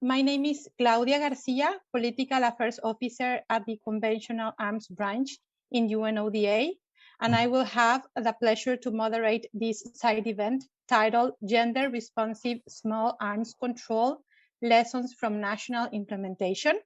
My name is Claudia Garcia, Political Affairs Officer at the Conventional Arms Branch in UNODA, and I will have the pleasure to moderate this side event titled Gender Responsive Small Arms Control, Lessons from National Implementation.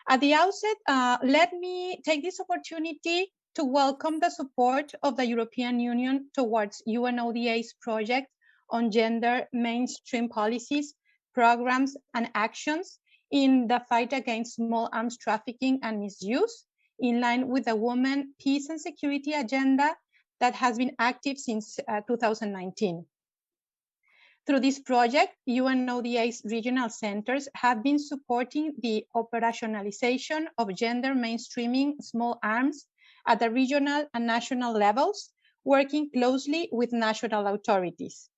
At the outset, let me take this opportunity to welcome the support of the European Union towards UNODA's project on gender mainstream policies, programs, and actions in the fight against small arms trafficking and misuse, in line with the Women, Peace and Security agenda that has been active since 2019. Through this project, UNODA's regional centers have been supporting the operationalization of gender mainstreaming small arms at the regional and national levels, working closely with national authorities.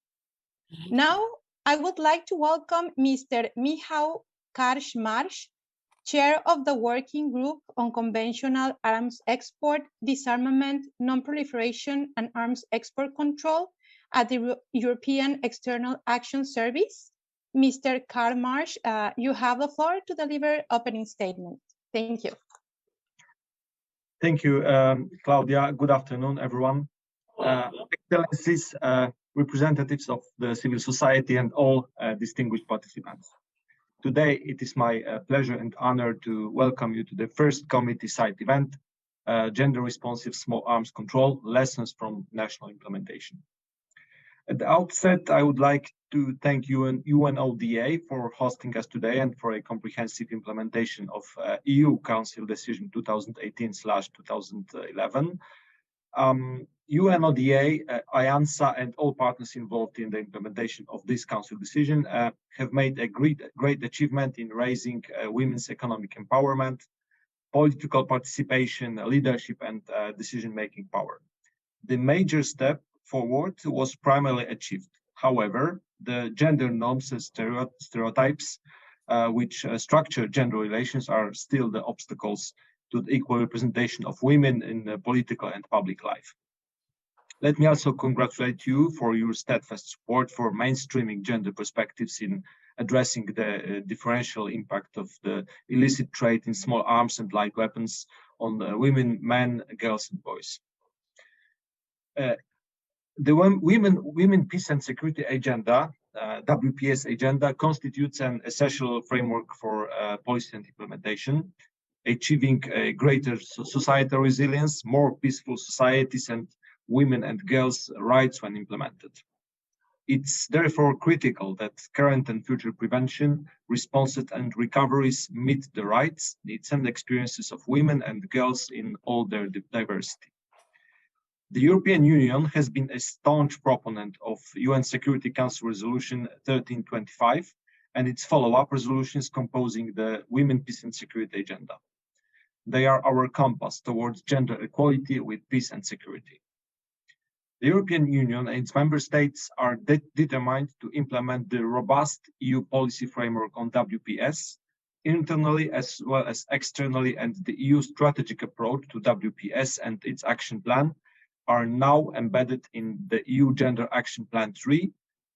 Now, I would like to welcome Mr. Michał Karczmarz, Chair of the Working Group on Conventional Arms Export, Disarmament, Non-Proliferation and Arms Export Control at the European External Action Service. Mr. Karczmarz, you have the floor to deliver opening statement. Thank you. Thank you, Claudia. Good afternoon, everyone. Excellencies, representatives of the civil society and all distinguished participants. Today, it is my pleasure and honor to welcome you to the first committee side event, Gender Responsive Small Arms Control, Lessons from National Implementation. At the outset, I would like to thank UNODA for hosting us today and for a comprehensive implementation of EU Council Decision 2018/2011. UNODA, IANSA, and all partners involved in the implementation of this Council decision have made a great achievement in raising women's economic empowerment, political participation, leadership, and decision-making power. The major step forward was primarily achieved. However, the gender norms and stereotypes which structure gender relations are still the obstacles to the equal representation of women in political and public life. Let me also congratulate you for your steadfast support for mainstreaming gender perspectives in addressing the differential impact of the illicit trade in small arms and light weapons on women, men, girls, and boys. The Women, Peace and Security Agenda, WPS agenda, constitutes an essential framework for policy and implementation, achieving a greater societal resilience, more peaceful societies, and women and girls' rights when implemented. It's therefore critical that current and future prevention, responses, and recoveries meet the rights, needs, and experiences of women and girls in all their diversity. The European Union has been a staunch proponent of UN Security Council Resolution 1325 and its follow-up resolutions composing the Women, Peace and Security agenda. They are our compass towards gender equality with peace and security. The European Union and its member states are determined to implement the robust EU policy framework on WPS, internally as well as externally, and the EU strategic approach to WPS and its action plan are now embedded in the EU Gender Action Plan 3,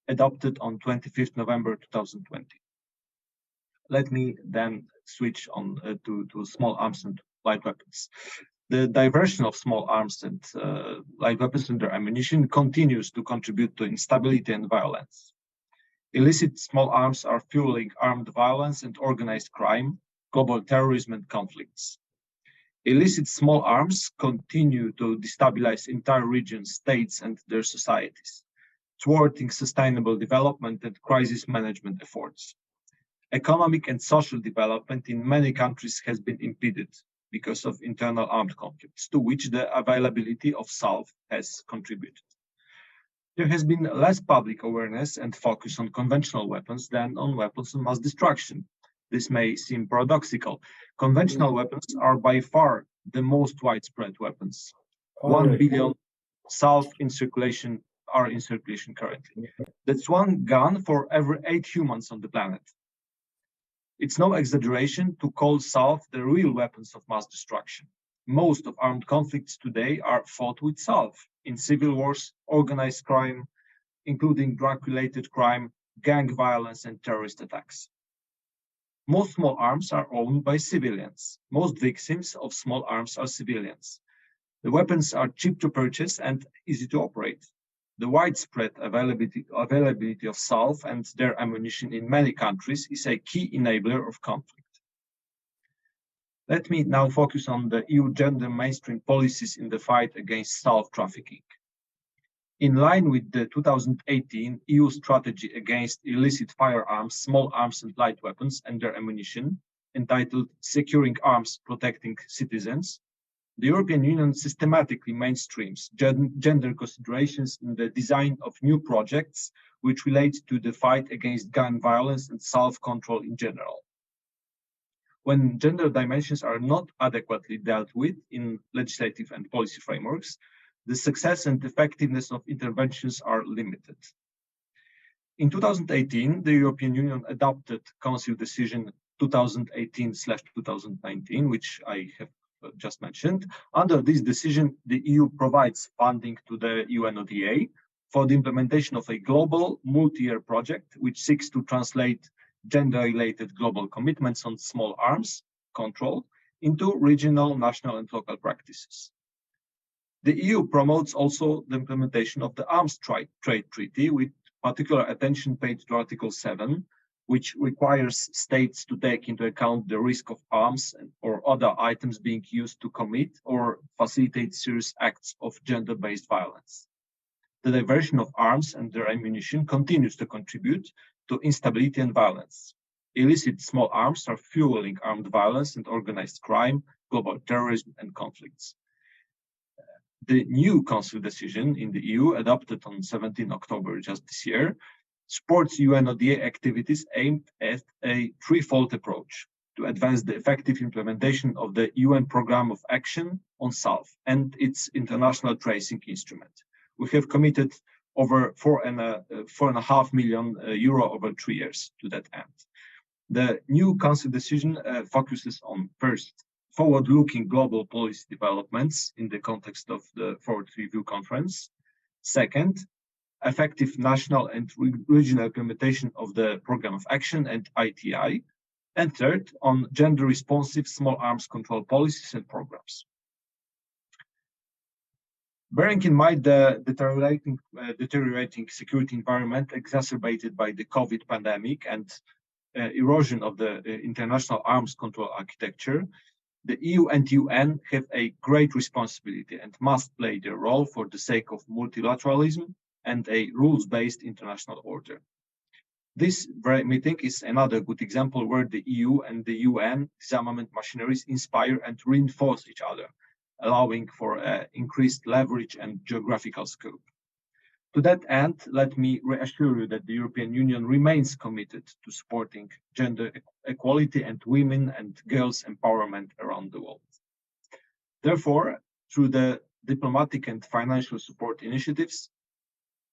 adopted on 25th November 2020. Let me then switch on to small arms and light weapons. The diversion of small arms and light weapons and their ammunition continues to contribute to instability and violence. Illicit small arms are fueling armed violence and organized crime, global terrorism, and conflicts. Illicit small arms continue to destabilize entire regions, states, and their societies, thwarting sustainable development and crisis management efforts. Economic and social development in many countries has been impeded because of internal armed conflicts, to which the availability of salve has contributed. There has been less public awareness and focus on conventional weapons than on weapons of mass destruction. This may seem paradoxical. Conventional weapons are by far the most widespread weapons. 1 billion salve are in circulation currently. That's one gun for every 8 humans on the planet. It's no exaggeration to call salve the real weapons of mass destruction. Most of armed conflicts today are fought with salve in civil wars, organized crime, including drug-related crime, gang violence, and terrorist attacks. Most small arms are owned by civilians. Most victims of small arms are civilians. The weapons are cheap to purchase and easy to operate. The widespread availability of salve and their ammunition in many countries is a key enabler of conflict. Let me now focus on the EU gender mainstream policies in the fight against salve trafficking. In line with the 2018 EU strategy against illicit firearms, small arms and light weapons and their ammunition, entitled Securing Arms, Protecting Citizens, the European Union systematically mainstreams gender considerations in the design of new projects which relate to the fight against gun violence and self-control in general. When gender dimensions are not adequately dealt with in legislative and policy frameworks, the success and effectiveness of interventions are limited. In 2018, the European Union adopted Council Decision 2018/2019, which I have just mentioned. Under this decision, the EU provides funding to the UNODA for the implementation of a global multi-year project which seeks to translate gender-related global commitments on small arms control into regional, national, and local practices. The EU promotes also the implementation of the Arms Trade Treaty, with particular attention paid to Article 7, which requires states to take into account the risk of arms or other items being used to commit or facilitate serious acts of gender-based violence. The diversion of arms and their ammunition continues to contribute to instability and violence. Illicit small arms are fueling armed violence and organized crime, global terrorism, and conflicts. The new Council decision in the EU, adopted on 17 October just this year, supports UNODA activities aimed at a threefold approach to advance the effective implementation of the UN Programme of Action on SALV and its international tracing instrument. We have committed over €4.5 million over 3 years to that end. The new Council decision focuses on, first, forward-looking global policy developments in the context of the Forward Review Conference. Second, effective national and regional implementation of the Programme of Action and ITI. And third, on gender-responsive small arms control policies and programs. Bearing in mind the deteriorating security environment exacerbated by the COVID pandemic and erosion of the international arms control architecture, the EU and UN have a great responsibility and must play their role for the sake of multilateralism and a rules-based international order. This very meeting is another good example where the EU and the UN disarmament machineries inspire and reinforce each other, allowing for increased leverage and geographical scope. To that end, let me reassure you that the European Union remains committed to supporting gender equality and women and girls' empowerment around the world. Therefore, through the diplomatic and financial support initiatives,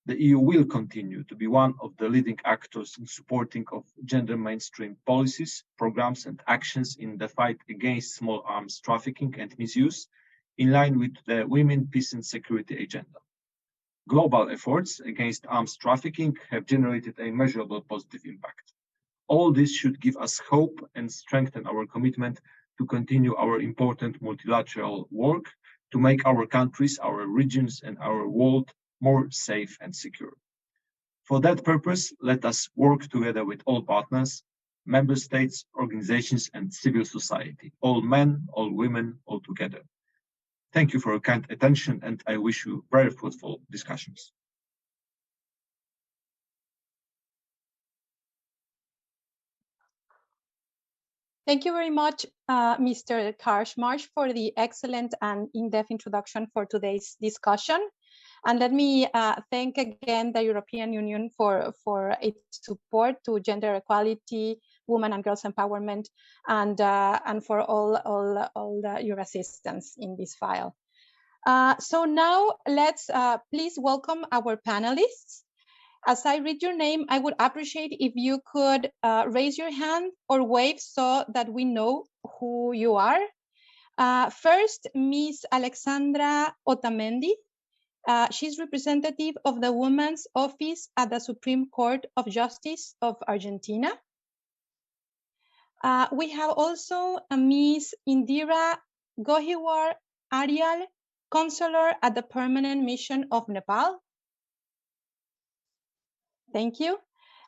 the EU will continue to be one of the leading actors in supporting of gender mainstream policies, programs, and actions in the fight against small arms trafficking and misuse, in line with the Women, Peace and Security agenda. Global efforts against arms trafficking have generated a measurable positive impact. All this should give us hope and strengthen our commitment to continue our important multilateral work to make our countries, our regions, and our world more safe and secure. For that purpose, let us work together with all partners, member states, organizations, and civil society, all men, all women, all together. Thank you for your kind attention, and I wish you very fruitful discussions. Thank you very much, Mr. Karczmarz, for the excellent and in-depth introduction for today's discussion. And let me thank again the European Union for its support to gender equality, women and girls empowerment, and for all your assistance in this file. So now let's please welcome our panelists. As I read your name, I would appreciate if you could raise your hand or wave so that we know who you are. First, Ms. Alexandra Otamendi. She's representative of the Women's Office at the Supreme Court of Justice of Argentina. We have also Ms. Indira Gohiwar Aryal, Consular at the Permanent Mission of Nepal. Thank you.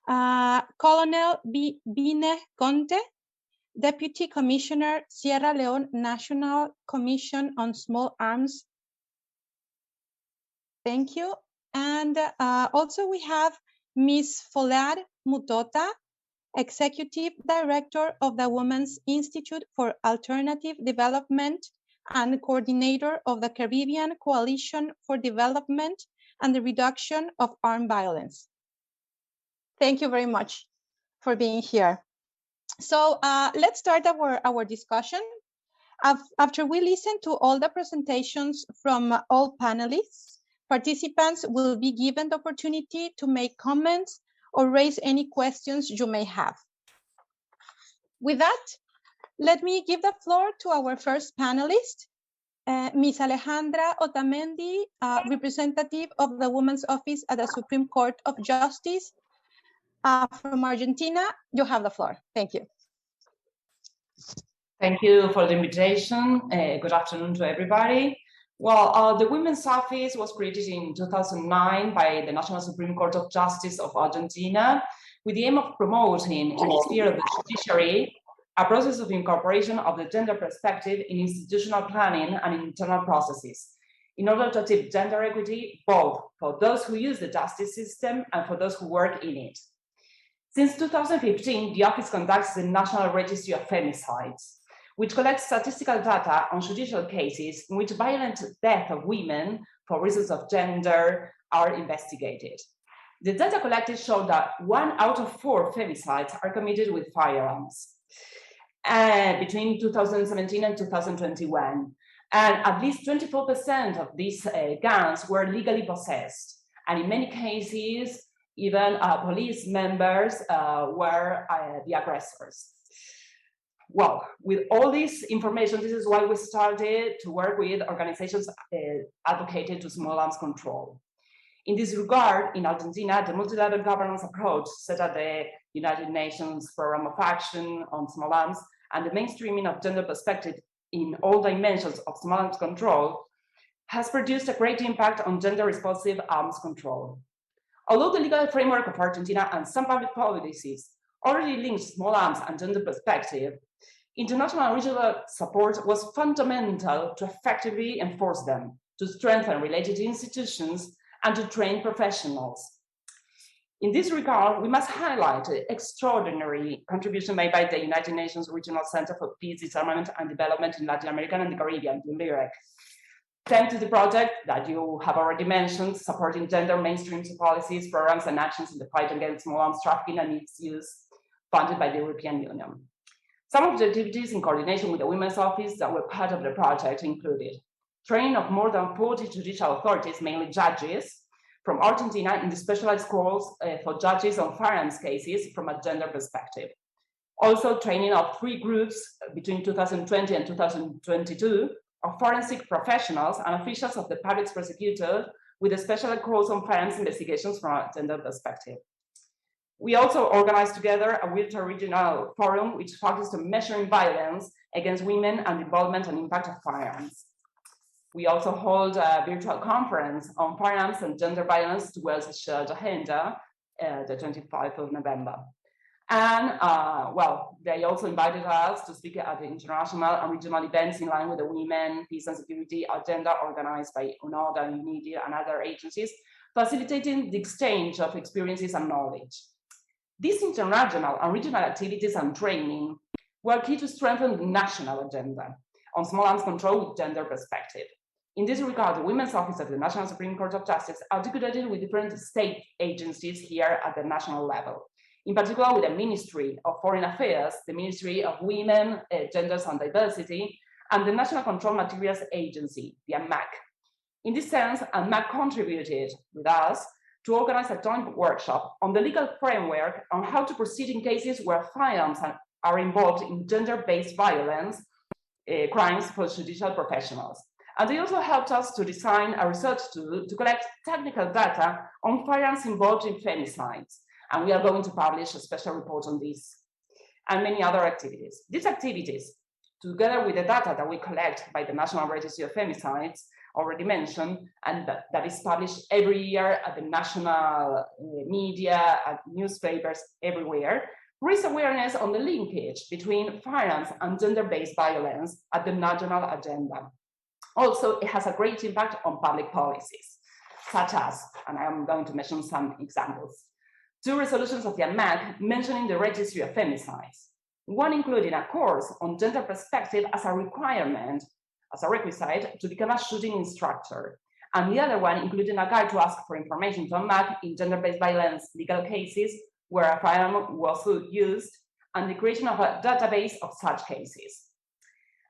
Colonel Bine Conte, Deputy Commissioner, Sierra Leone National Commission on Small Arms. Thank you. And also we have Ms. Folad Mutota, Executive Director of the Women's Institute for Alternative Development and Coordinator of the Caribbean Coalition for Development and the Reduction of Armed Violence. Thank you very much for being here. So let's start our discussion. After we listen to all the presentations from all panelists, participants will be given the opportunity to make comments or raise any questions you may have. With that, let me give the floor to our first panelist, Ms. Alejandra Otamendi, representative of the Women's Office at the Supreme Court of Justice from Argentina. You have the floor. Thank you. Thank you for the invitation. Good afternoon to everybody. Well, the Women's Office was created in 2009 by the National Supreme Court of Justice of Argentina with the aim of promoting in the sphere of the judiciary a process of incorporation of the gender perspective in institutional planning and internal processes in order to achieve gender equity both for those who use the justice system and for those who work in it. Since 2015, the office conducts the National Registry of Femicides, which collects statistical data on judicial cases in which violent death of women for reasons of gender are investigated. The data collected show that 1 out of 4 femicides are committed with firearms between 2017 and 2021. And at least 24% of these guns were legally possessed. And in many cases, even police members were the aggressors. Well, with all this information, this is why we started to work with organizations advocated to small arms control. In this regard, in Argentina, the multi-level governance approach set at the United Nations Program of Action on Small Arms and the mainstreaming of gender perspective in all dimensions of small arms control has produced a great impact on gender-responsive arms control. Although the legal framework of Argentina and some public policies already linked small arms and gender perspective, international and regional support was fundamental to effectively enforce them, to strengthen related institutions, and to train professionals. In this regard, we must highlight the extraordinary contribution made by the United Nations Regional Center for Peace, Disarmament, and Development in Latin America and the Caribbean, UNDIREC. Thanks to the project that you have already mentioned, supporting gender mainstream policies, programs, and actions in the fight against small arms trafficking and its use, funded by the European Union. Some of the activities in coordination with the Women's Office that were part of the project included training of more than 40 judicial authorities, mainly judges, from Argentina in the specialized schools for judges on firearms cases from a gender perspective. Also training of 3 groups between 2020 and 2022 of forensic professionals and officials of the public prosecutor with a special course on firearms investigations from a gender perspective. We also organized together a virtual regional forum which focused on measuring violence against women and the involvement and impact of firearms. We also hold a virtual conference on firearms and gender violence towards a shared agenda, the 25th of November. And well, they also invited us to speak at the international and regional events in line with the Women, Peace and Security agenda organized by UNODA, UNIDIR, and other agencies, facilitating the exchange of experiences and knowledge. These international and regional activities and training were key to strengthen the national agenda on small arms control with gender perspective. In this regard, the Women's Office of the National Supreme Court of Justice articulated with different state agencies here at the national level. In particular, with the Ministry of Foreign Affairs, the Ministry of Women, Genders and Diversity, and the National Control Materials Agency, the ANMAC. In this sense, ANMAC contributed with us to organize a joint workshop on the legal framework on how to proceed in cases where firearms are involved in gender-based violence crimes for judicial professionals. And they also helped us to design a research tool to collect technical data on firearms involved in femicides. And we are going to publish a special report on this. and many other activities. These activities, together with the data that we collect by the National Registry of Femicides, already mentioned, and that is published every year at the national media, at newspapers, everywhere, raise awareness on the linkage between firearms and gender-based violence at the national agenda. Also, it has a great impact on public policies, such as, and I'm going to mention some examples, 2 resolutions of the ANMAC mentioning the Registry of Femicides, one including a course on gender perspective as a requirement, as a requisite to become a shooting instructor, and the other one including a guide to ask for information to ANMAC in gender-based violence legal cases where a firearm was used, and the creation of a database of such cases.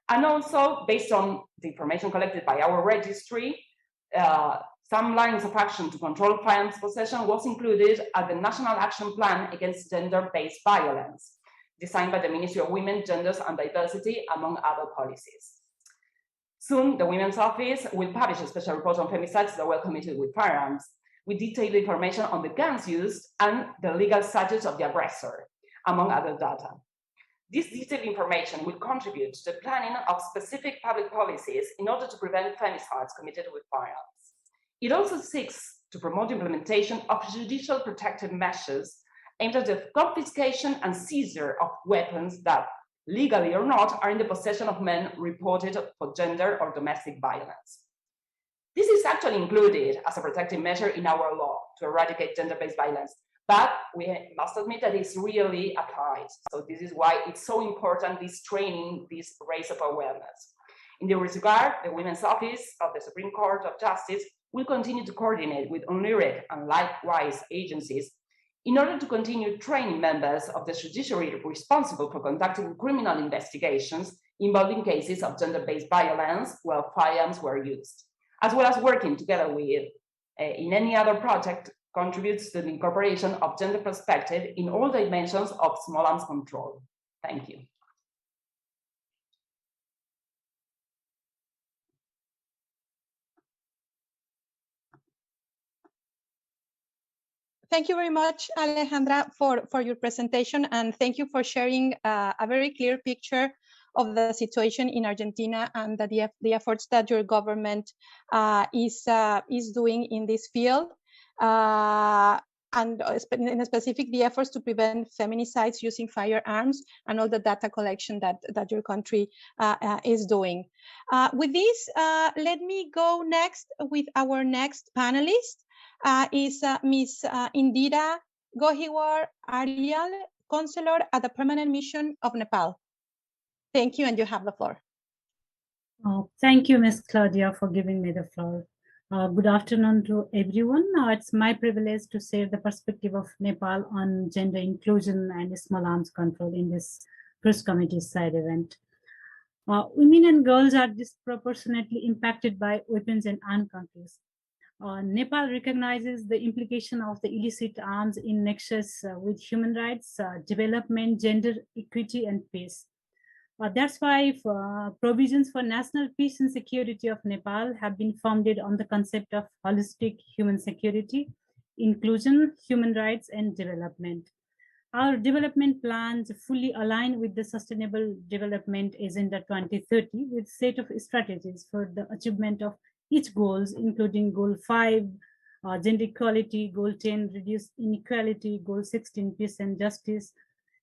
And also, based on the information collected by our registry, some lines of action to control firearms possession was included at the National Action Plan Against Gender-Based Violence, designed by the Ministry of Women, Genders and Diversity, among other policies. Soon, the Women's Office will publish a special report on femicides that were committed with firearms, with detailed information on the guns used and the legal status of the aggressor, among other data. This detailed information will contribute to the planning of specific public policies in order to prevent femicides committed with firearms. It also seeks to promote implementation of judicial protective measures aimed at the confiscation and seizure of weapons that, legally or not, are in the possession of men reported for gender or domestic violence. This is actually included as a protective measure in our law to eradicate gender-based violence, but we must admit that it's really applied. So this is why it's so important, this training, this raise of awareness. In this regard, the Women's Office of the Supreme Court of Justice will continue to coordinate with UNLIREC and likewise agencies in order to continue training members of the judiciary responsible for conducting criminal investigations involving cases of gender-based violence where firearms were used, as well as working together with, in any other project, contributes to the incorporation of gender perspective in all dimensions of small arms control. Thank you. Thank you very much, Alejandra, for your presentation, and thank you for sharing a very clear picture of the situation in Argentina and the efforts that your government is doing in this field, and in specific, the efforts to prevent feminicides using firearms and all the data collection that your country is doing. With this, let me go next with our next panelist. Is Ms. Indira Gohiwar Aryal, Counselor at the Permanent Mission of Nepal. Thank you, and you have the floor. Thank you, Ms. Claudia, for giving me the floor. Good afternoon to everyone. It's my privilege to share the perspective of Nepal on gender inclusion and small arms control in this first committee side event. Women and girls are disproportionately impacted by weapons and armed conflicts. Nepal recognizes the implication of the illicit arms in nexus with human rights, development, gender equity, and peace. That's why provisions for national peace and security of Nepal have been founded on the concept of holistic human security, inclusion, human rights, and development. Our development plans fully align with the Sustainable Development Agenda 2030 with a set of strategies for the achievement of each goals, including Goal 5, gender equality, Goal 10, reduce inequality, Goal 16, peace and justice,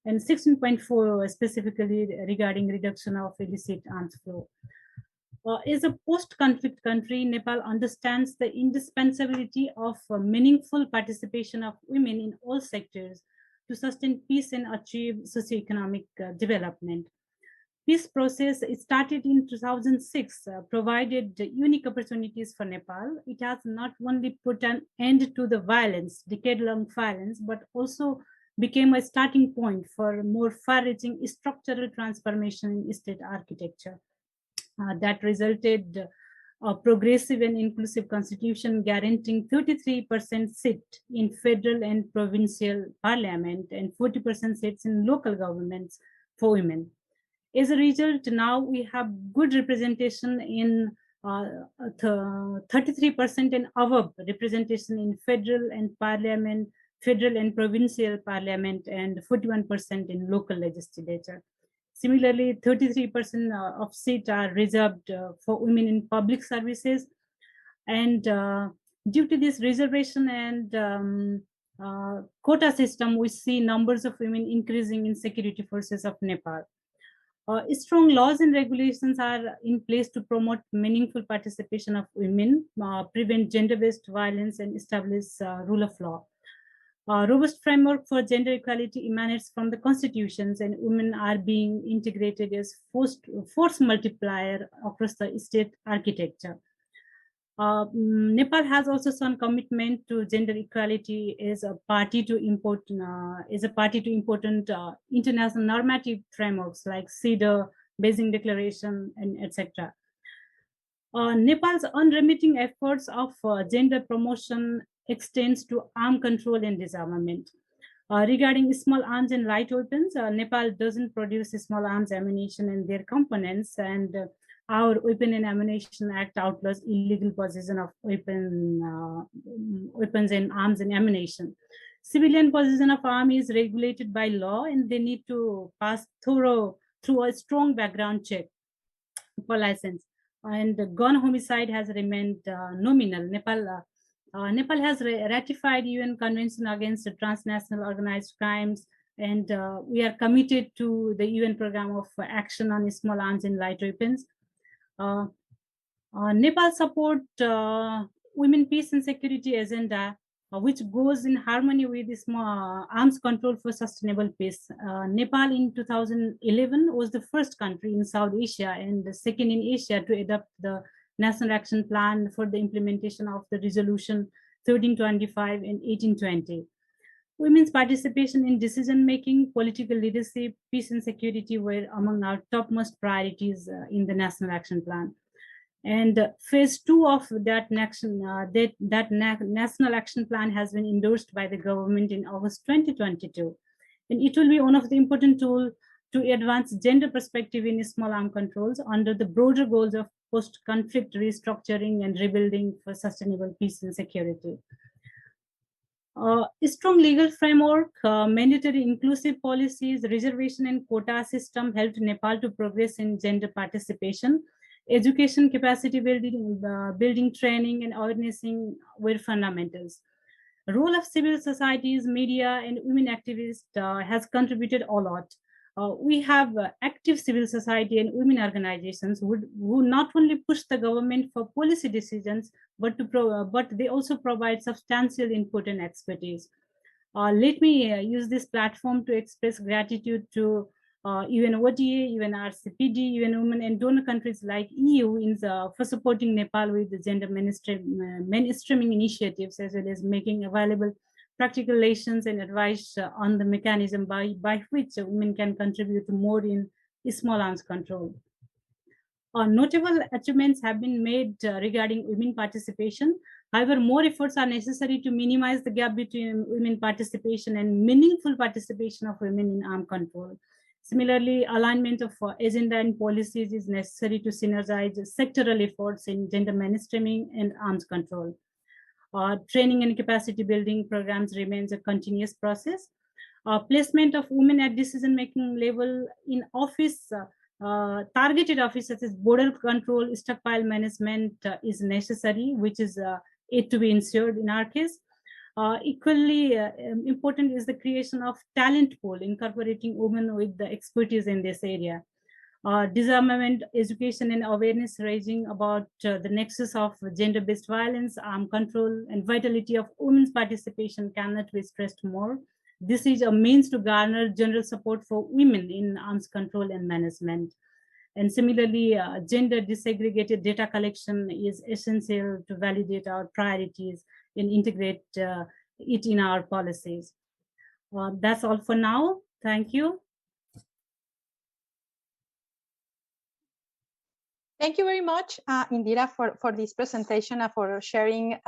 and 16.4 specifically regarding reduction of illicit arms flow. As a post-conflict country, Nepal understands the indispensability of meaningful participation of women in all sectors to sustain peace and achieve socioeconomic development. This process started in 2006, provided unique opportunities for Nepal. It has not only put an end to the violence, decade-long violence, but also became a starting point for more far-reaching structural transformation in state architecture. That resulted a progressive and inclusive constitution guaranteeing 33% seat in federal and provincial parliament and 40% seats in local governments for women. As a result, now we have good representation in 33% and above representation in federal and parliament, federal and provincial parliament, and 41% in local legislature. Similarly, 33% of seats are reserved for women in public services. And due to this reservation and quota system, we see numbers of women increasing in security forces of Nepal. Strong laws and regulations are in place to promote meaningful participation of women, prevent gender-based violence, and establish rule of law. A robust framework for gender equality emanates from the constitutions, and women are being integrated as force multiplier across the state architecture. Nepal has also shown commitment to gender equality as a party to important international normative frameworks like CEDAW, Beijing Declaration, and etc. Nepal's unremitting efforts of gender promotion extends to arm control and disarmament. Regarding small arms and light weapons, Nepal doesn't produce small arms, ammunition, and their components, and our Weapon and Ammunition Act outlaws illegal possession of weapons and arms and ammunition. Civilian possession of arms is regulated by law, and they need to pass through a strong background check for license. And gun homicide has remained nominal. Nepal has ratified UN Convention Against Transnational Organized Crimes, and we are committed to the UN Program of Action on Small Arms and Light Weapons. Nepal support Women, Peace and Security agenda, which goes in harmony with this arms control for sustainable peace. Nepal in 2011 was the first country in South Asia and the second in Asia to adopt the National Action Plan for the implementation of the Resolution 1325 and 1820. Women's participation in decision-making, political leadership, peace and security were among our topmost priorities in the National Action Plan. And phase 2 of that National Action Plan has been endorsed by the government in August 2022. And it will be one of the important tools to advance gender perspective in small arm controls under the broader goals of post-conflict restructuring and rebuilding for sustainable peace and security. A strong legal framework, mandatory inclusive policies, reservation and quota system helped Nepal to progress in gender participation. Education, capacity building, training, and awarenessing were fundamentals. The role of civil societies, media, and women activists has contributed a lot. We have active civil society and women organizations who not only push the government for policy decisions, but they also provide substantial input and expertise. Let me use this platform to express gratitude to UN ODA, UN RCPD, UN Women, and donor countries like EU for supporting Nepal with the gender mainstreaming initiatives, as well as making available practical lessons and advice on the mechanism by which women can contribute more in small arms control. Notable achievements have been made regarding women participation. However, more efforts are necessary to minimize the gap between women participation and meaningful participation of women in arms control. Similarly, alignment of agenda and policies is necessary to synergize sectoral efforts in gender mainstreaming and arms control. Training and capacity building programs remains a continuous process. Placement of women at decision-making level in office, targeted office such as border control, stockpile management is necessary, which is yet to be ensured in our case. Equally important is the creation of talent pool, incorporating women with the expertise in this area. Disarmament, education, and awareness raising about the nexus of gender-based violence, armed control, and vitality of women's participation cannot be stressed more. This is a means to garner general support for women in arms control and management. And similarly, gender disaggregated data collection is essential to validate our priorities and integrate it in our policies. That's all for now. Thank you. Thank you very much, Indira, for this presentation and for sharing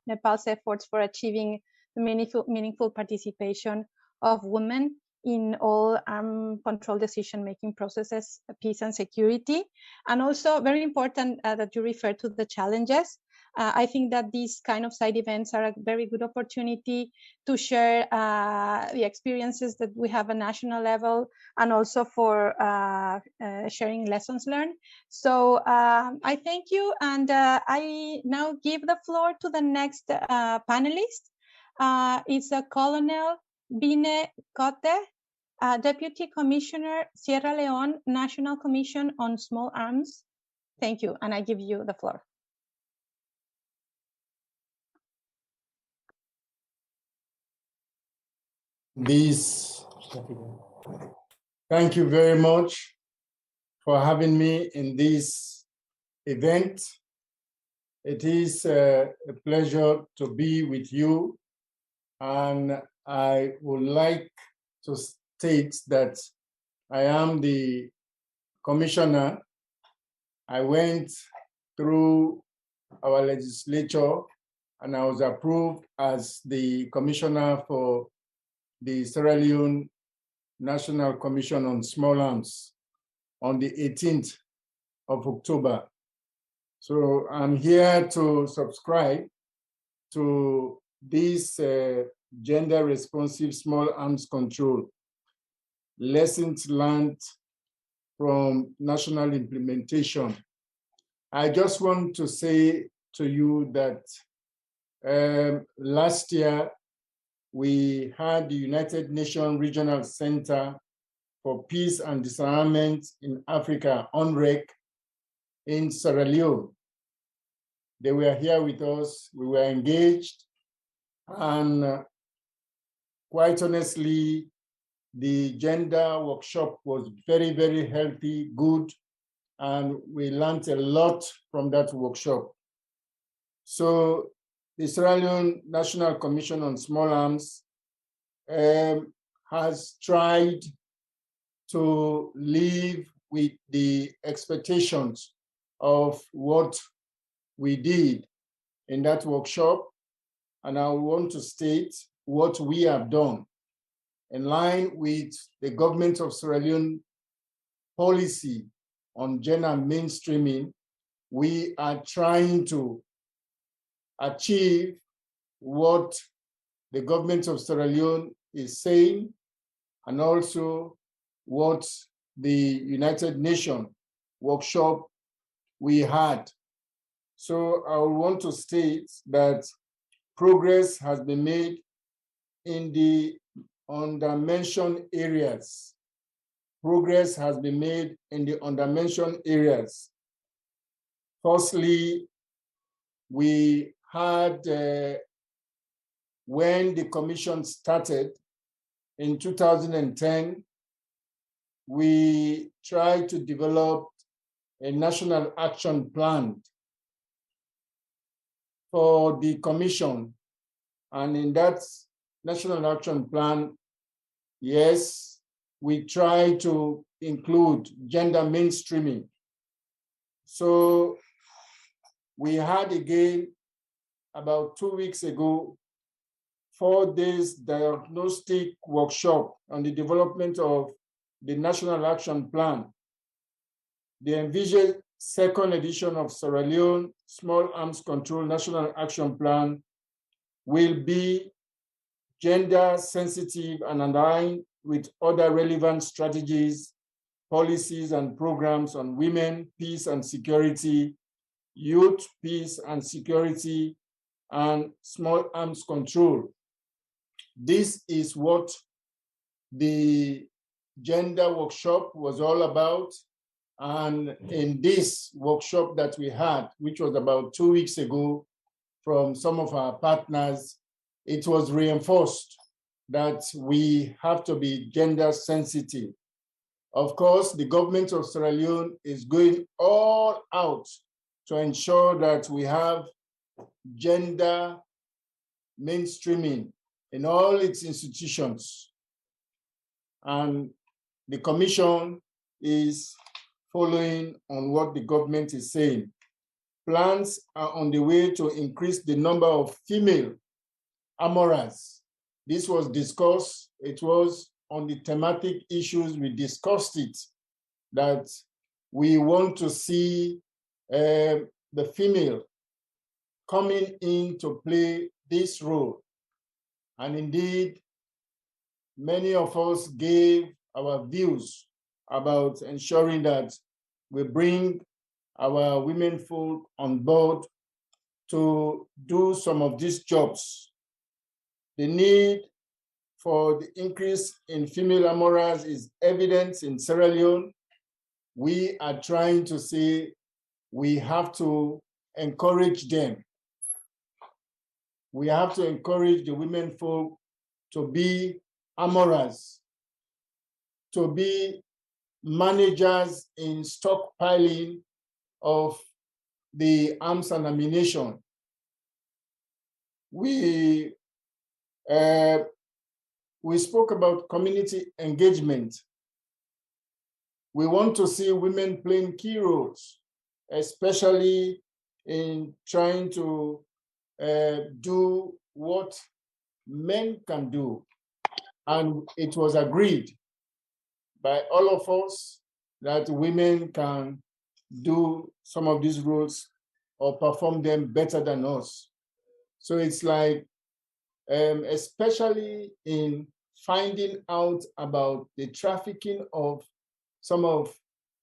Nepal's efforts for achieving the meaningful participation of women in all arms control decision-making processes, peace and security. And also very important that you refer to the challenges. I think that these kind of side events are a very good opportunity to share the experiences that we have at national level, and also for sharing lessons learned. So I thank you, and I now give the floor to the next panelist. It's Colonel Bine Kote, Deputy Commissioner, Sierra Leone National Commission on Small Arms. Thank you, and I give you the floor. Thank you very much for having me in this event. It is a pleasure to be with you, and I would like to state that I am the commissioner. I went through our legislature and I was approved as the commissioner for the Sierra Leone National Commission on Small Arms on the 18th of October. So I'm here to subscribe to this gender responsive small arms control, lessons learned from national implementation. I just want to say to you that last year, we had the United Nations Regional Center for Peace and Disarmament in Africa, UNREC, in Sierra Leone. They were here with us, we were engaged, and quite honestly, the gender workshop was very, very healthy, good, and we learned a lot from that workshop. So the Sierra Leone National Commission on Small Arms has tried to live with the expectations of what we did in that workshop. And I want to state what we have done in line with the government of Sierra Leone policy on gender mainstreaming. We are trying to achieve what the government of Sierra Leone is saying, and also what the United Nations workshop we had. So I want to state that progress has been made in the undermentioned areas. Progress has been made in the undermentioned areas. Firstly, we had, when the commission started in 2010, we tried to develop a national action plan for the commission. And in that national action plan, yes, we try to include gender mainstreaming. So we had again, about 2 weeks ago, 4 days diagnostic workshop on the development of the National Action Plan. The envisioned second edition of Sierra Leone Small Arms Control National Action Plan will be gender sensitive and aligned with other relevant strategies, policies, and programs on women, peace and security, youth, peace and security, and small arms control. This is what the gender workshop was all about. And in this workshop that we had, which was about 2 weeks ago from some of our partners, it was reinforced that we have to be gender sensitive. Of course, the government of Sierra Leone is going all out to ensure that we have gender mainstreaming in all its institutions. And the commission is following on what the government is saying. Plans are on the way to increase the number of female armorers. This was discussed. It was on the thematic issues, we discussed it, that we want to see the female coming in to play this role. And indeed, many of us gave our views about ensuring that we bring our women folk on board to do some of these jobs. The need for the increase in female armorers is evident in Sierra Leone. We are trying to say we have to encourage them. We have to encourage the women folk to be armorers, to be managers in stockpiling of the arms and ammunition. We spoke about community engagement. We want to see women playing key roles, especially in trying to do what men can do. And it was agreed by all of us that women can do some of these roles or perform them better than us. So it's like, especially in finding out about the trafficking of some of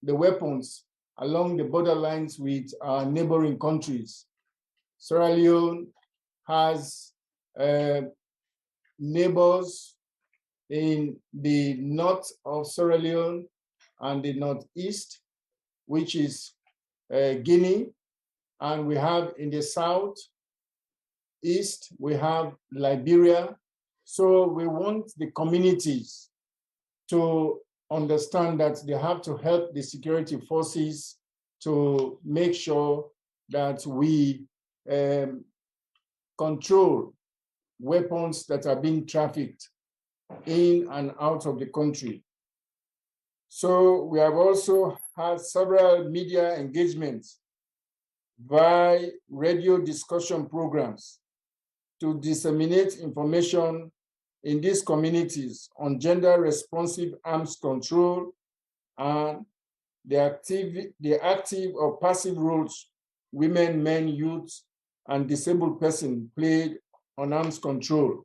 the weapons along the borderlines with our neighboring countries. Sierra Leone has neighbors in the north of Sierra Leone and the northeast, which is Guinea, and we have in the south east, we have Liberia. So we want the communities to understand that they have to help the security forces to make sure that we control weapons that are being trafficked in and out of the country. So we have also had several media engagements by radio discussion programs to disseminate information in these communities on gender responsive arms control and the active or passive roles women, men, youth, and disabled persons played on arms control.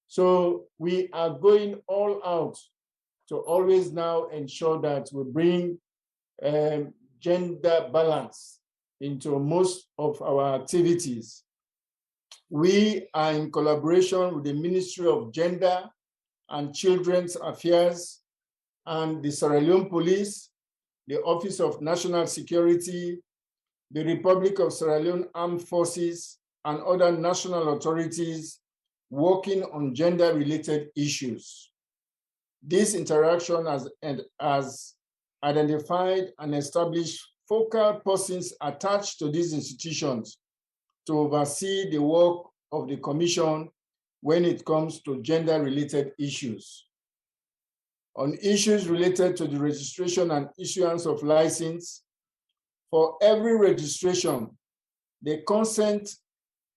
So we are going all out to always now ensure that we bring gender balance into most of our activities. We are in collaboration with the Ministry of Gender and Children's Affairs and the Sierra Leone Police, the Office of National Security, the Republic of Sierra Leone Armed Forces, and other national authorities working on gender-related issues. This interaction has identified and established focal persons attached to these institutions to oversee the work of the Commission when it comes to gender-related issues. On issues related to the registration and issuance of license, for every registration, the consent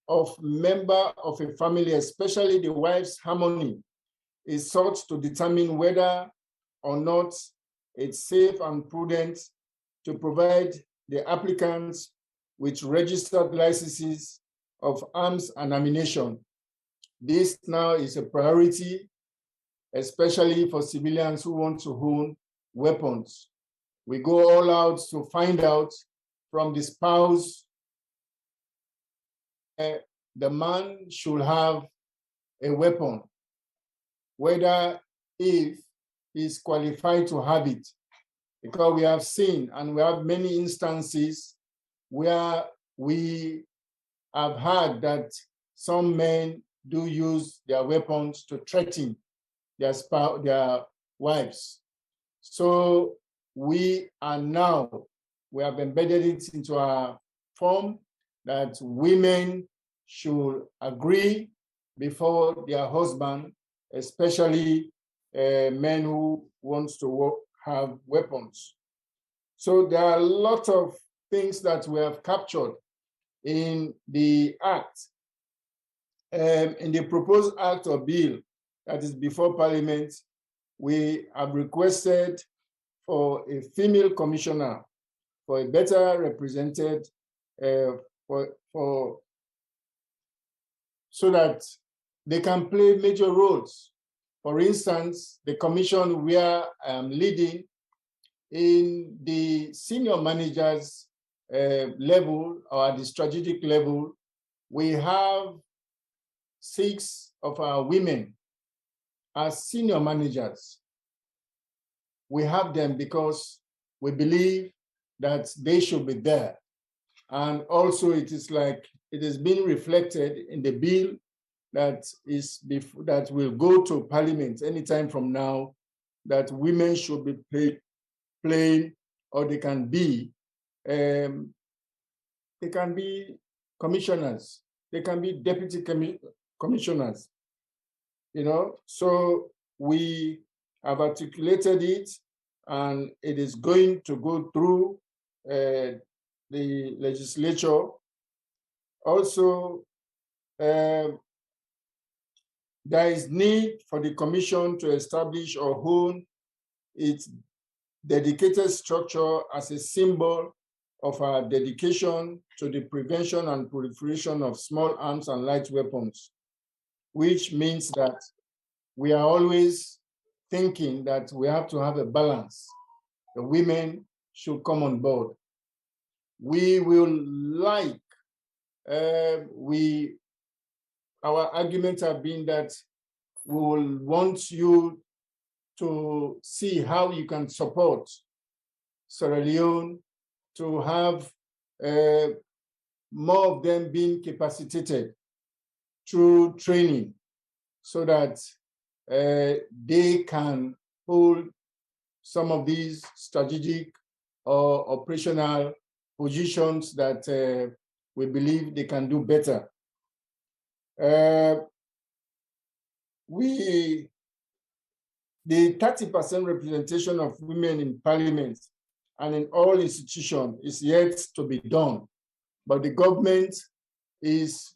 of member of a family, especially the wife's harmony, is sought to determine whether or not it's safe and prudent to provide the applicants with registered licenses of arms and ammunition. This now is a priority, especially for civilians who want to own weapons. We go all out to find out from the spouse, the man should have a weapon, whether if he's qualified to have it. Because we have seen and we have many instances where we have heard that some men do use their weapons to threaten their wives. So we have embedded it into our form that women should agree before their husband, especially men who want to have weapons. So there are a lot of things that we have captured in the act, in the proposed act or bill that is before Parliament. We have requested for a female commissioner, for a better represented, for so that they can play major roles. For instance, the commission we are leading in the senior managers level or at the strategic level, we have 6 of our women as senior managers. We have them because we believe that they should be there. And also it is like, it is being reflected in the bill that will go to Parliament anytime from now, that women should be playing, or they can be commissioners, they can be deputy commissioners, you know. So we have articulated it, and it is going to go through the legislature. Also, there is need for the commission to establish or own its dedicated structure as a symbol of our dedication to the prevention and proliferation of small arms and light weapons, which means that we are always thinking that we have to have a balance. The women should come on board. We will like, our arguments have been that we will want you to see how you can support Sierra Leone to have more of them being capacitated through training, so that they can hold some of these strategic or operational positions that we believe they can do better. The 30% representation of women in Parliament and in all institutions is yet to be done, but the government is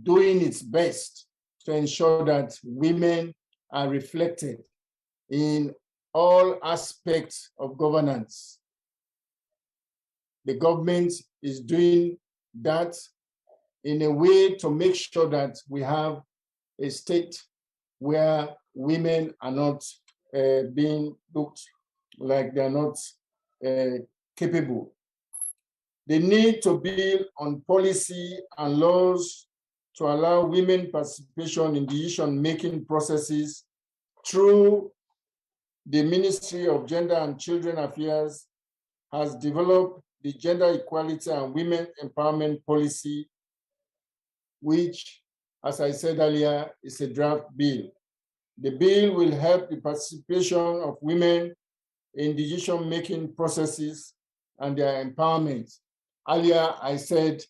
doing its best to ensure that women are reflected in all aspects of governance. The government is doing that in a way to make sure that we have a state where women are not being looked like they're not capable. They need to build on policy and laws to allow women participation in decision-making processes through the Ministry of Gender and Children Affairs has developed the Gender Equality and Women Empowerment Policy, which, as I said earlier, is a draft bill. The bill will help the participation of women in decision-making processes and their empowerment. Earlier, I said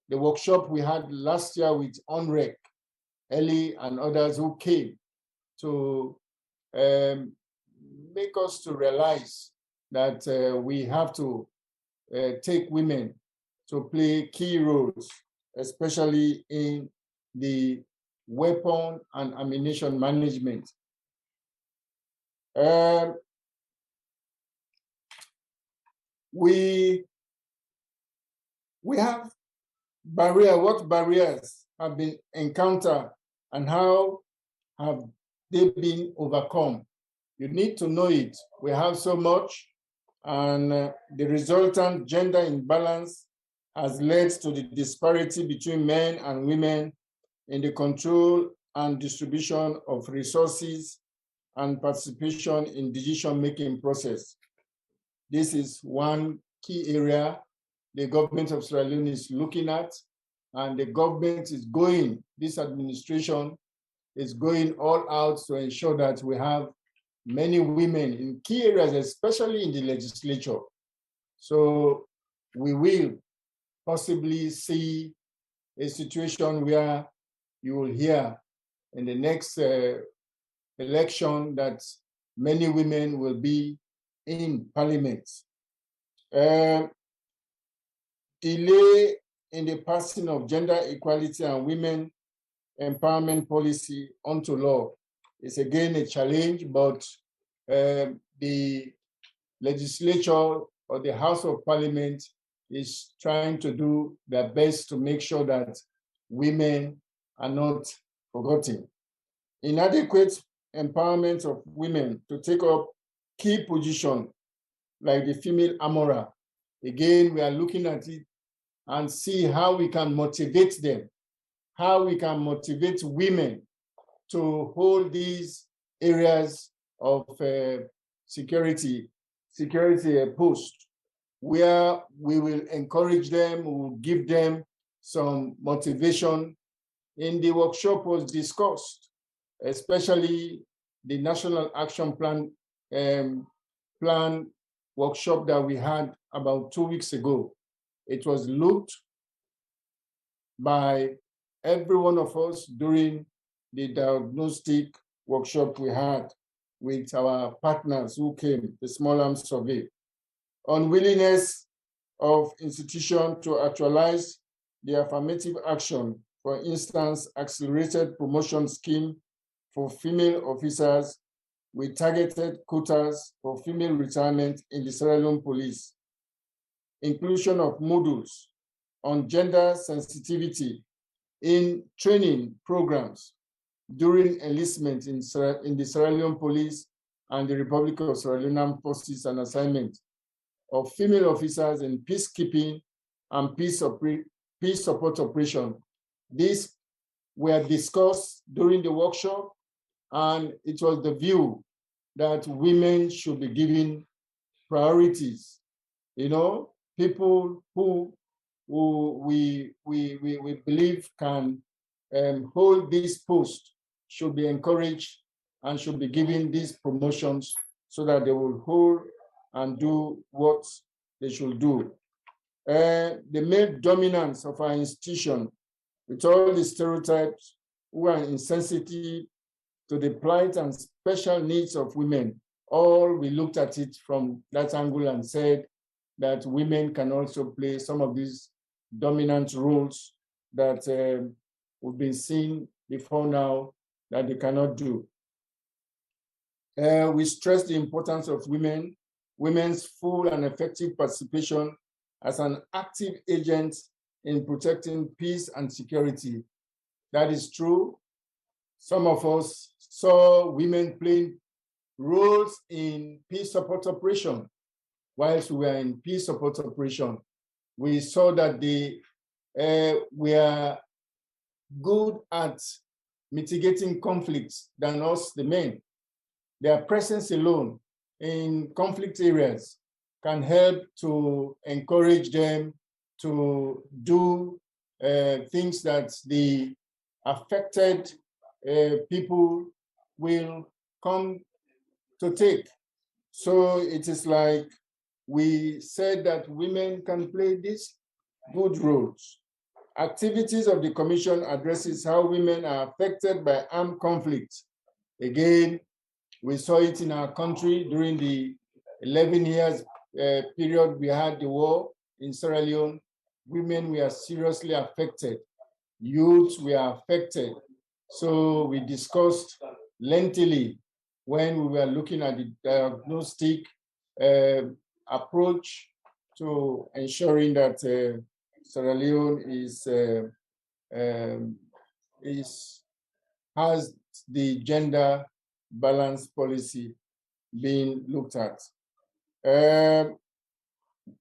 the workshop we had last year with ONREC, Ellie and others who came to make us to realize that we have to take women to play key roles, especially in the weapon and ammunition management. We have what barriers have been encountered and how have they been overcome? You need to know it. We have so much, and the resultant gender imbalance has led to the disparity between men and women in the control and distribution of resources and participation in decision-making process. This is one key area the government of Sierra Leone is looking at, and the government is going, this administration is going all out to ensure that we have many women in key areas, especially in the legislature. So we will possibly see a situation where you will hear in the next election that many women will be in Parliament. Delay in the passing of gender equality and women empowerment policy onto law is again a challenge, but the legislature or the House of Parliament is trying to do their best to make sure that women are not forgotten. Inadequate empowerment of women to take up key positions like the female armorer. Again, we are looking at it and see how we can motivate them, how we can motivate women to hold these areas of security posts, where we will encourage them, we will give them some motivation. In the workshop was discussed, especially the National Action Plan workshop that we had about 2 weeks ago. It was looked by every one of us during the diagnostic workshop we had with our partners who came, the Small Arms Survey. Unwillingness of institutions to actualize the affirmative action, for instance, accelerated promotion scheme for female officers with targeted quotas for female retirement in the Sierra Leone Police. Inclusion of modules on gender sensitivity in training programs during enlistment in the Sierra Leone Police and the Republic of Sierra Leone Armed Forces, and assignment of female officers in peacekeeping and peace support operation. These were discussed during the workshop, and it was the view that women should be given priorities. You know, people who we believe can hold this post should be encouraged and should be given these promotions so that they will hold and do what they should do. The male dominance of our institution, with all the stereotypes who are insensitive to the plight and special needs of women, all we looked at it from that angle and said that women can also play some of these dominant roles that we've been seeing before now that they cannot do. We stress the importance of women's full and effective participation as an active agent in protecting peace and security. That is true. Some of us saw women playing roles in peace support operation. Whilst we were in peace support operation, we saw that they were good at mitigating conflicts than us, the men. Their presence alone in conflict areas can help to encourage them to do things that the affected people will come to take. So it is like we said that women can play these good roles. Activities of the Commission addresses how women are affected by armed conflict. Again, we saw it in our country during the 11 years period we had the war in Sierra Leone. Women were seriously affected. Youths were affected. So we discussed lengthily when we were looking at the diagnostic approach to ensuring that Sierra Leone has the gender balance policy being looked at.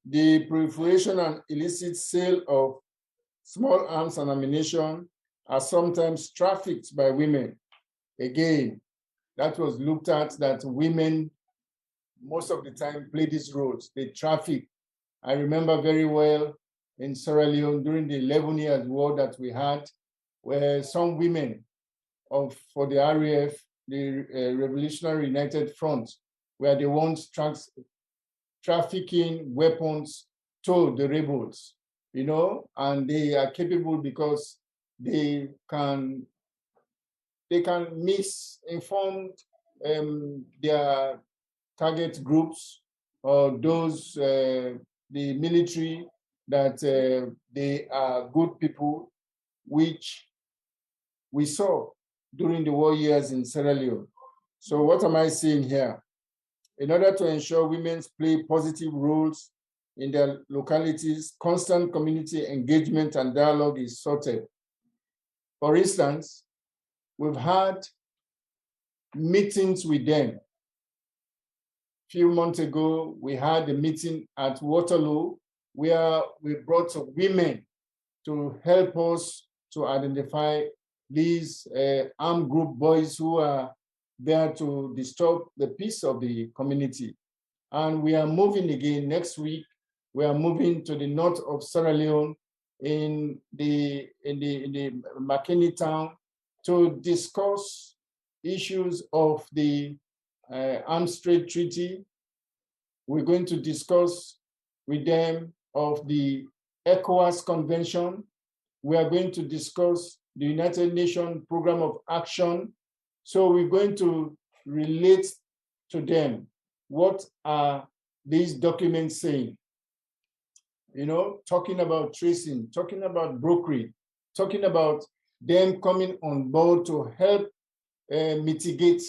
The proliferation and illicit sale of small arms and ammunition are sometimes trafficked by women. Again, that was looked at, that women most of the time play these roles. They traffic. I remember very well in Sierra Leone during the 11 years war that we had, where some women for the RAF, the Revolutionary United Front, were the ones trafficking weapons to the rebels, you know, and they are capable because they can misinform their target groups or those, the military, that they are good people, which we saw during the war years in Sierra Leone. So what am I saying here? In order to ensure women play positive roles in their localities, constant community engagement and dialogue is sought. For instance, we've had meetings with them. A few months ago, we had a meeting at Waterloo where we brought some women to help us to identify these armed group boys who are there to disturb the peace of the community. And we are moving again next week. We are moving to the north of Sierra Leone in the Makeni town to discuss issues of the Arms Trade Treaty. We're going to discuss with them of the ECOWAS Convention. We are going to discuss the United Nations Program of Action. So we're going to relate to them. What are these documents saying? You know, talking about tracing, talking about brokering, talking about them coming on board to help mitigate,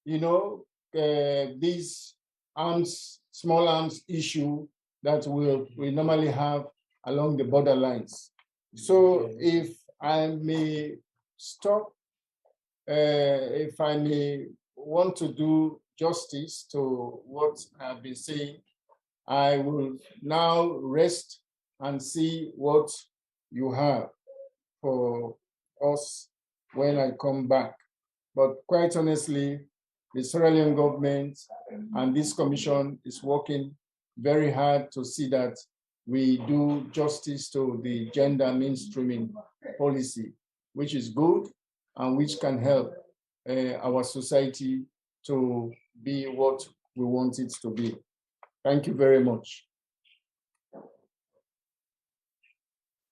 you know, these arms, small arms issue that we normally have along the borderlines. So if I may stop, if I may want to do justice to what I've been saying, I will now rest and see what you have for us when I come back. But quite honestly, the Sierra Leone government and this commission is working very hard to see that we do justice to the gender mainstreaming policy, which is good and which can help our society to be what we want it to be. Thank you very much.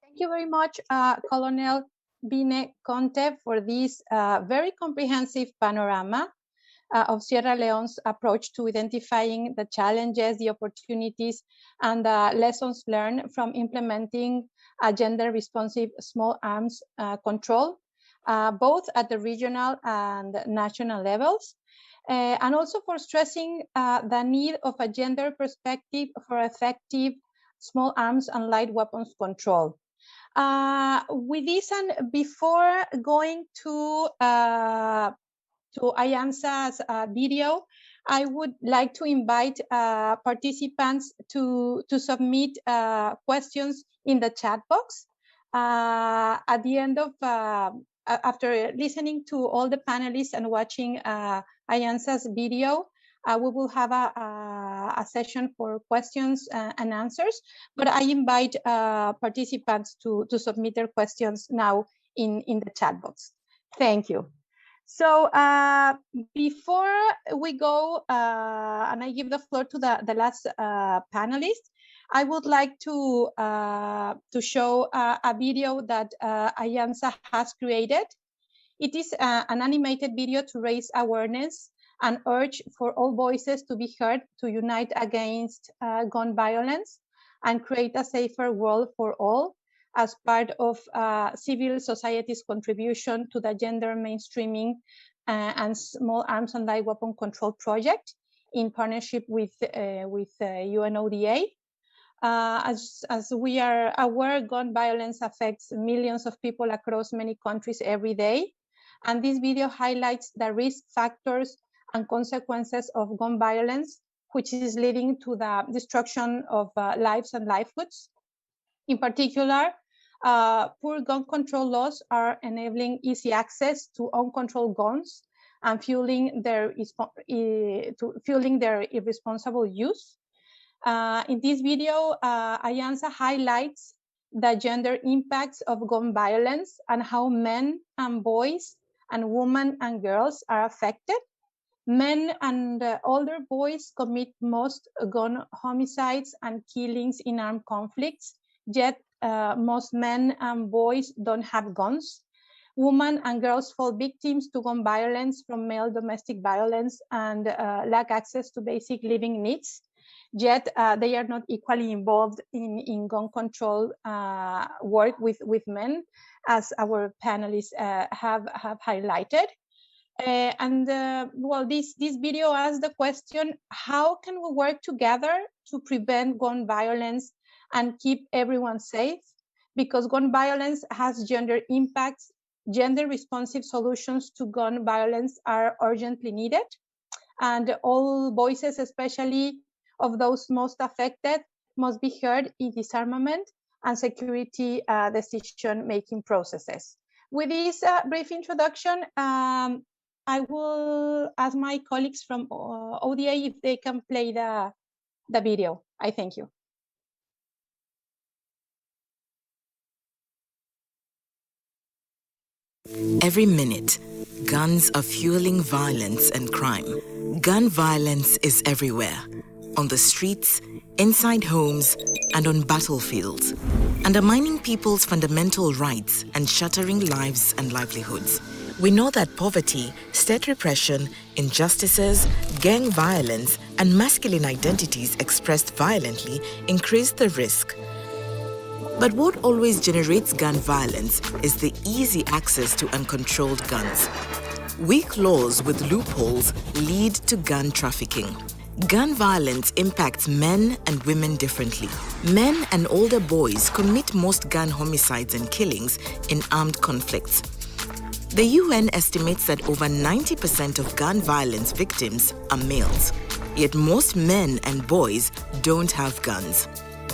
Thank you very much, Colonel Bine Conte, for this very comprehensive panorama of Sierra Leone's approach to identifying the challenges, the opportunities, and the lessons learned from implementing a gender-responsive small arms control, both at the regional and national levels, and also for stressing the need of a gender perspective for effective small arms and light weapons control. With this, and before going to Ayansa's video, I would like to invite participants to submit questions in the chat box. At the end of, after listening to all the panelists and watching Ayansa's video, we will have a session for questions and answers, but I invite participants to submit their questions now in the chat box. Thank you. So before we go, and I give the floor to the last panelist, I would like to show a video that Ayansa has created. It is an animated video to raise awareness and urge for all voices to be heard to unite against gun violence and create a safer world for all as part of civil society's contribution to the gender mainstreaming and small arms and light weapon control project in partnership with UNODA. As we are aware, gun violence affects millions of people across many countries every day. And this video highlights the risk factors and consequences of gun violence, which is leading to the destruction of lives and livelihoods. In particular, poor gun control laws are enabling easy access to uncontrolled guns and fueling their irresponsible use. In this video, Ayansa highlights the gender impacts of gun violence and how men and boys and women and girls are affected. Men and older boys commit most gun homicides and killings in armed conflicts, yet most men and boys don't have guns. Women and girls fall victims to gun violence from male domestic violence and lack access to basic living needs. Yet they are not equally involved in gun control work with men, as our panelists have highlighted. Well, this video asks the question, how can we work together to prevent gun violence and keep everyone safe? Because gun violence has gender impacts gender-responsive solutions to gun violence are urgently needed, and all voices, especially of those most affected, must be heard in disarmament and security decision-making processes. With this brief introduction, I will ask my colleagues from ODA if they can play the video. I thank you. Every minute, guns are fueling violence and crime. Gun violence is everywhere, on the streets, inside homes, and on battlefields, undermining people's fundamental rights and shattering lives and livelihoods. We know that poverty, state repression, injustices, gang violence, and masculine identities expressed violently increase the risk. But what always generates gun violence is the easy access to uncontrolled guns. Weak laws with loopholes lead to gun trafficking. Gun violence impacts men and women differently. Men and older boys commit most gun homicides and killings in armed conflicts. The UN estimates that over 90% of gun violence victims are males, yet most men and boys don't have guns.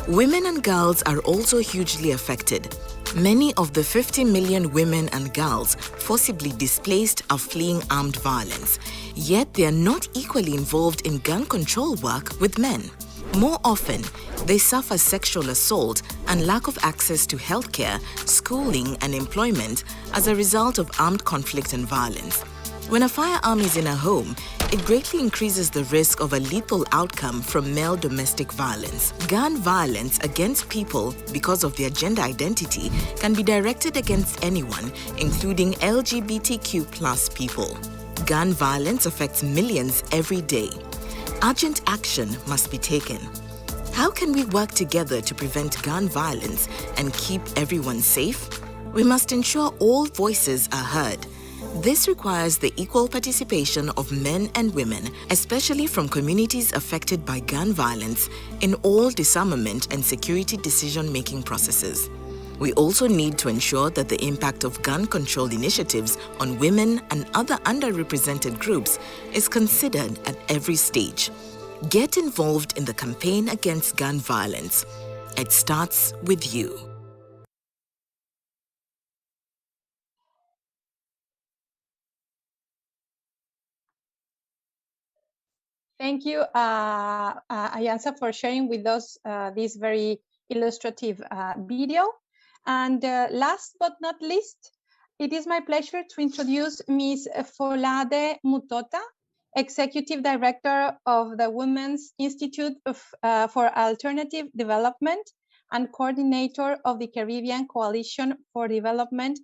Women and girls are also hugely affected. Many of the 50 million women and girls forcibly displaced are fleeing armed violence, yet they are not equally involved in gun control work with men. More often, they suffer sexual assault and lack of access to healthcare, schooling, and employment as a result of armed conflict and violence. When a firearm is in a home, it greatly increases the risk of a lethal outcome from male domestic violence. Gun violence against people because of their gender identity can be directed against anyone, including LGBTQ+ people. Gun violence affects millions every day. Urgent action must be taken. How can we work together to prevent gun violence and keep everyone safe? We must ensure all voices are heard. This requires the equal participation of men and women, especially from communities affected by gun violence, in all disarmament and security decision-making processes. We also need to ensure that the impact of gun control initiatives on women and other underrepresented groups is considered at every stage. Get involved in the campaign against gun violence. It starts with you. Thank you, Ayansa, for sharing with us this very illustrative video. And last but not least, it is my pleasure to introduce Ms. Folade Mutota, Executive Director of the Women's Institute for Alternative Development and Coordinator of the Caribbean Coalition for Development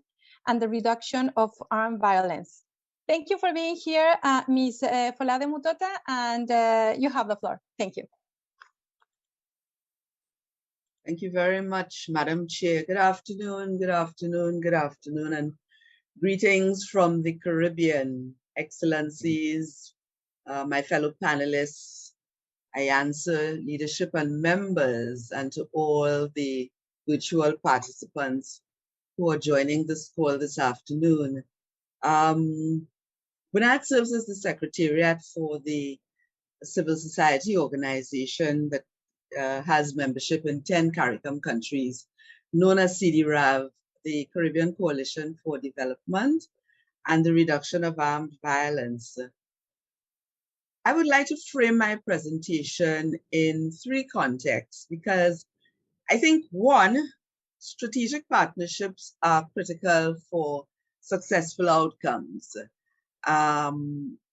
and the Reduction of Armed Violence. Thank you for being here, Ms. Folade Mutota, and you have the floor. Thank you. Thank you very much, Madam Chair. Good afternoon, good afternoon, good afternoon, and greetings from the Caribbean, Excellencies, my fellow panelists, Ayansa leadership and members, and to all the virtual participants who are joining this call this afternoon. WNAD serves as the Secretariat for the civil society organization that has membership in 10 CARICOM countries, known as CDRAV, the Caribbean Coalition for Development and the Reduction of Armed Violence. I would like to frame my presentation in three contexts because I think one, strategic partnerships are critical for successful outcomes.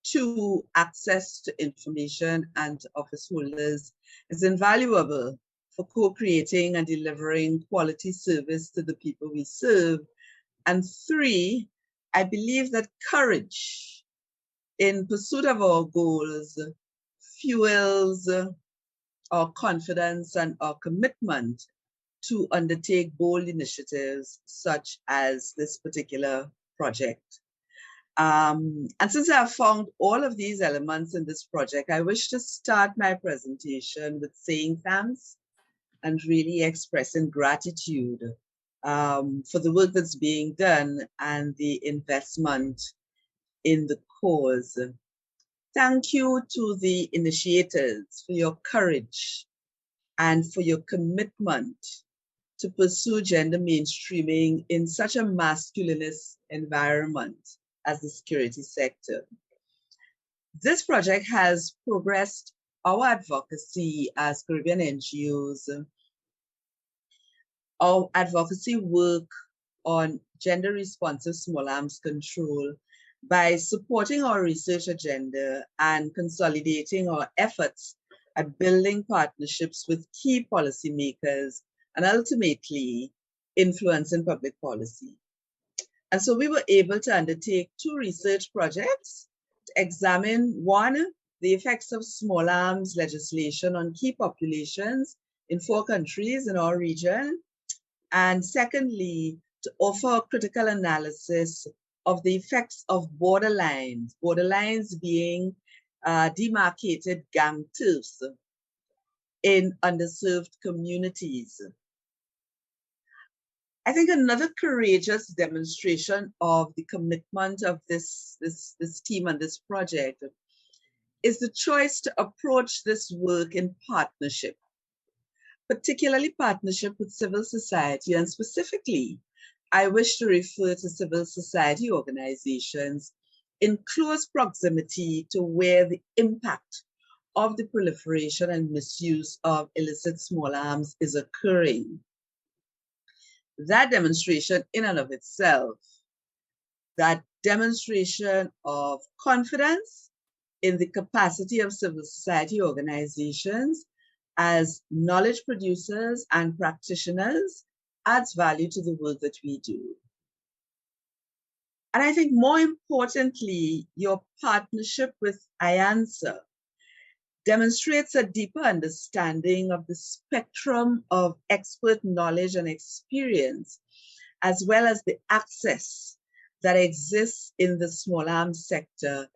Two, access to information and office holders is invaluable for co-creating and delivering quality service to the people we serve. And three, I believe that courage in pursuit of our goals fuels our confidence and our commitment to undertake bold initiatives such as this particular project. And since I've found all of these elements in this project, I wish to start my presentation with saying thanks and really expressing gratitude for the work that's being done and the investment in the cause. Thank you to the initiators for your courage and for your commitment to pursue gender mainstreaming in such a masculinist environment as the security sector. This project has progressed our advocacy as Caribbean NGOs, our advocacy work on gender responsive small arms control by supporting our research agenda and consolidating our efforts at building partnerships with key policymakers and ultimately influencing public policy. And so we were able to undertake 2 research projects to examine, one, the effects of small arms legislation on key populations in 4 countries in our region, and secondly, to offer a critical analysis of the effects of borderlines being demarcated gang turfs in underserved communities. I think another courageous demonstration of the commitment of this team and this project is the choice to approach this work in partnership, particularly partnership with civil society, and specifically, I wish to refer to civil society organizations in close proximity to where the impact of the proliferation and misuse of illicit small arms is occurring. That demonstration in and of itself, that demonstration of confidence in the capacity of civil society organizations as knowledge producers and practitioners adds value to the work that we do. And I think more importantly, your partnership with IANSA demonstrates a deeper understanding of the spectrum of expert knowledge and experience, as well as the access that exists in the small arms sector,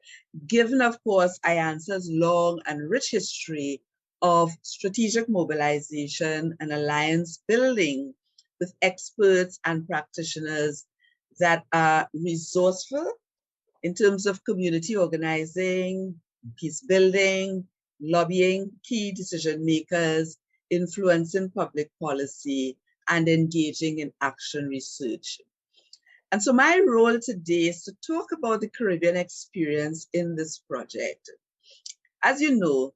given, of course, IANSA's long and rich history of strategic mobilization and alliance building with experts and practitioners that are resourceful in terms of community organizing, peace building, lobbying key decision makers, influencing public policy, and engaging in action research. And so my role today is to talk about the Caribbean experience in this project. As you know,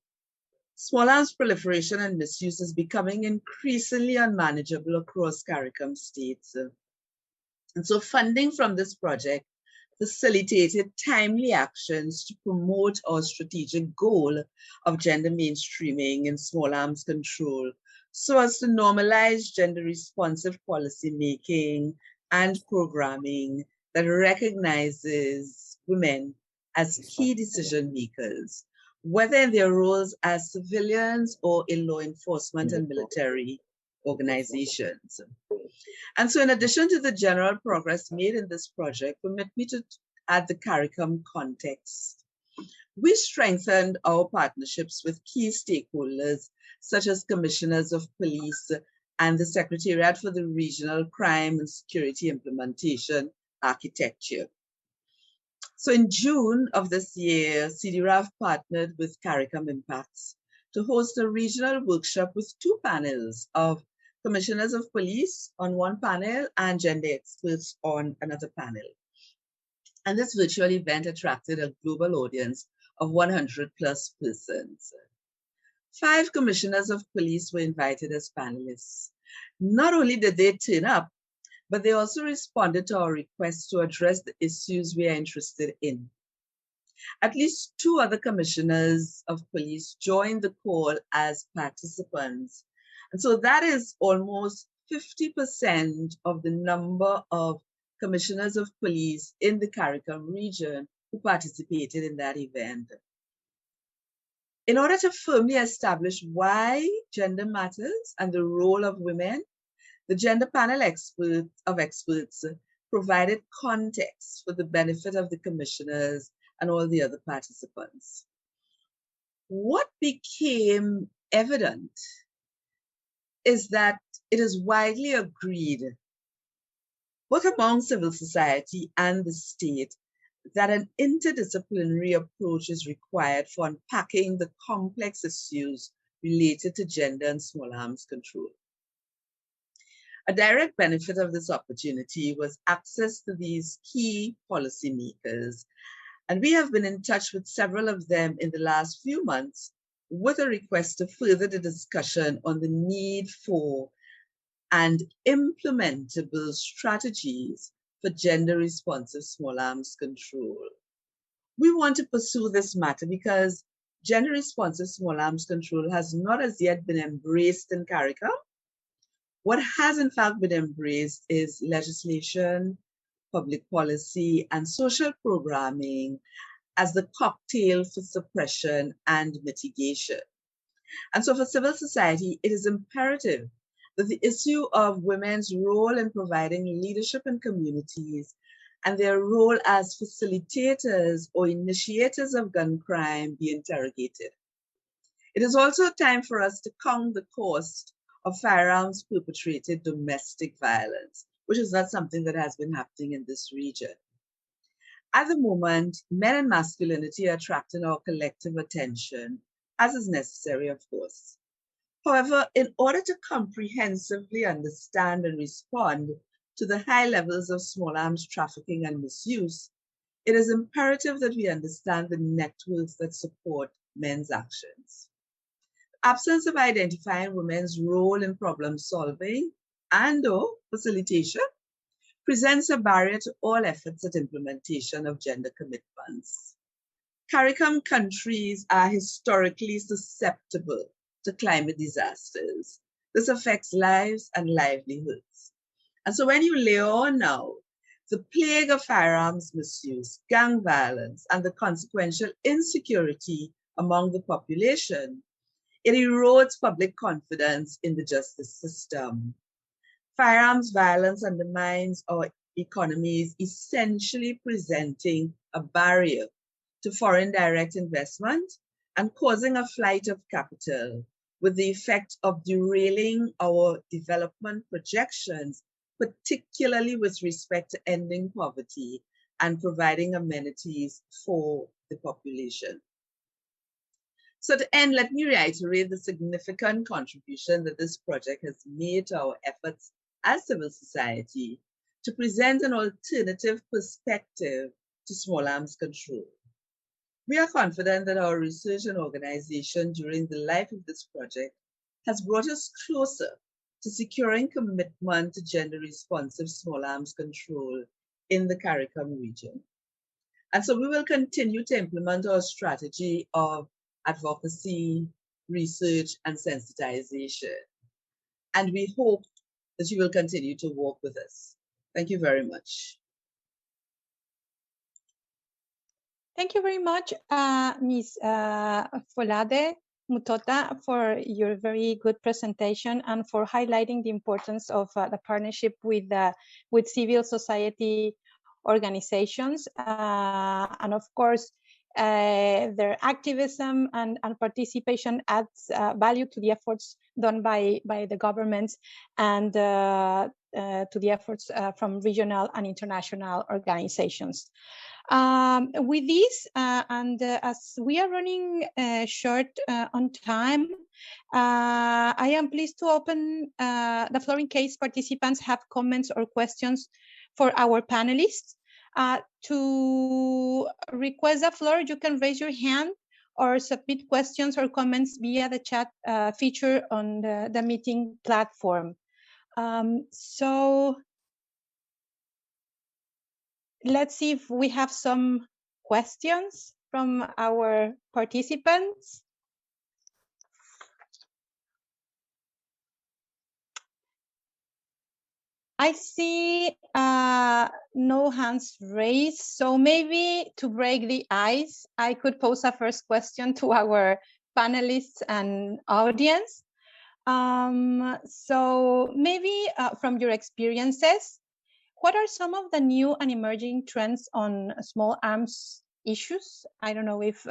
small arms proliferation and misuse is becoming increasingly unmanageable across CARICOM states. And so funding from this project facilitated timely actions to promote our strategic goal of gender mainstreaming in small arms control, so as to normalize gender responsive policy making and programming that recognizes women as key decision makers, whether in their roles as civilians or in law enforcement and military organizations. And so in addition to the general progress made in this project, permit me to add the CARICOM context. We strengthened our partnerships with key stakeholders, such as commissioners of police and the Secretariat for the Regional Crime and Security Implementation Architecture. So in June of this year, CDRAF partnered with CARICOM Impacts to host a regional workshop with 2 panels of commissioners of police on one panel and gender experts on another panel. And this virtual event attracted a global audience of 100+ persons. 5 commissioners of police were invited as panelists. Not only did they turn up, but they also responded to our request to address the issues we are interested in. At least 2 other commissioners of police joined the call as participants. And so that is almost 50% of the number of commissioners of police in the CARICOM region who participated in that event. In order to firmly establish why gender matters and the role of women, the gender panel of experts provided context for the benefit of the commissioners and all the other participants. What became evident is that it is widely agreed both among civil society and the state, that an interdisciplinary approach is required for unpacking the complex issues related to gender and small arms control. A direct benefit of this opportunity was access to these key policymakers, and we have been in touch with several of them in the last few months with a request to further the discussion on the need for and implementable strategies for gender-responsive small arms control. We want to pursue this matter because gender-responsive small arms control has not as yet been embraced in CARICOM. What has in fact been embraced is legislation, public policy, and social programming as the cocktail for suppression and mitigation. And so for civil society, it is imperative that the issue of women's role in providing leadership in communities and their role as facilitators or initiators of gun crime be interrogated. It is also time for us to count the cost of firearms perpetrated domestic violence, which is not something that has been happening in this region. At the moment, men and masculinity are attracting our collective attention, as is necessary, of course. However, in order to comprehensively understand and respond to the high levels of small arms trafficking and misuse, it is imperative that we understand the networks that support men's actions. The absence of identifying women's role in problem solving and/or facilitation presents a barrier to all efforts at implementation of gender commitments. CARICOM countries are historically susceptible to climate disasters. This affects lives and livelihoods. And so when you layer on now the plague of firearms misuse, gang violence, and the consequential insecurity among the population, it erodes public confidence in the justice system. Firearms violence undermines our economies, essentially presenting a barrier to foreign direct investment and causing a flight of capital, with the effect of derailing our development projections, particularly with respect to ending poverty and providing amenities for the population. So to end, let me reiterate the significant contribution that this project has made to our efforts as civil society to present an alternative perspective to small arms control. We are confident that our research and organization during the life of this project has brought us closer to securing commitment to gender-responsive small arms control in the CARICOM region. And so we will continue to implement our strategy of advocacy, research, and sensitization. And we hope that you will continue to work with us. Thank you very much. Thank you very much, Ms. Folade Mutota, for your very good presentation and for highlighting the importance of the partnership with civil society organizations, and of course, their activism and participation adds value to the efforts done by the governments and to the efforts from regional and international organizations. With this, and as we are running short on time, I am pleased to open the floor in case participants have comments or questions for our panelists. To request the floor, you can raise your hand or submit questions or comments via the chat feature on the meeting platform. So let's see if we have some questions from our participants. I see no hands raised, so maybe to break the ice, I could pose a first question to our panelists and audience. So maybe from your experiences, what are some of the new and emerging trends on small arms issues? I don't know if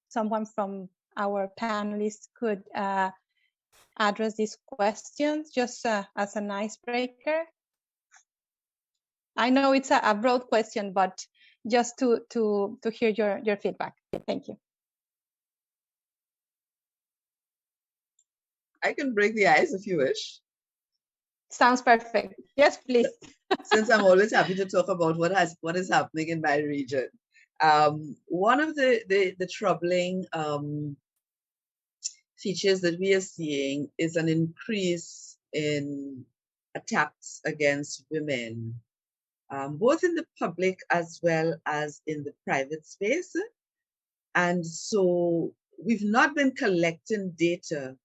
someone from our panelists could address these questions just as an icebreaker. I know it's a broad question, but just to hear your feedback. Thank you. I can break the ice if you wish. Sounds perfect. Yes, please. Since I'm always happy to talk about what is happening in my region. One of the troubling features that we are seeing is an increase in attacks against women, both in the public as well as in the private space. And so we've not been collecting data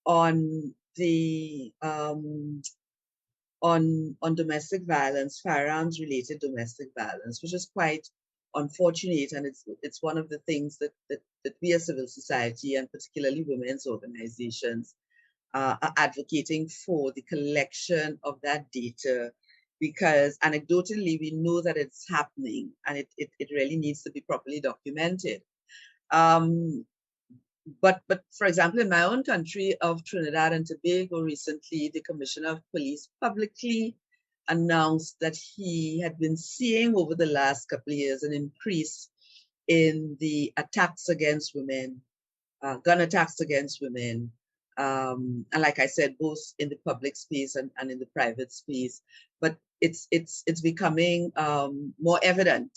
on the on domestic violence, firearms related domestic violence, which is quite unfortunate, and it's one of the things that we as civil society and particularly women's organizations are advocating for, the collection of that data, because anecdotally we know that it's happening and it really needs to be properly documented. But for example, in my own country of Trinidad and Tobago, recently the Commissioner of Police publicly announced that he had been seeing over the last couple of years an increase in the attacks against women, gun attacks against women, and like I said, both in the public space and in the private space. But it's becoming more evident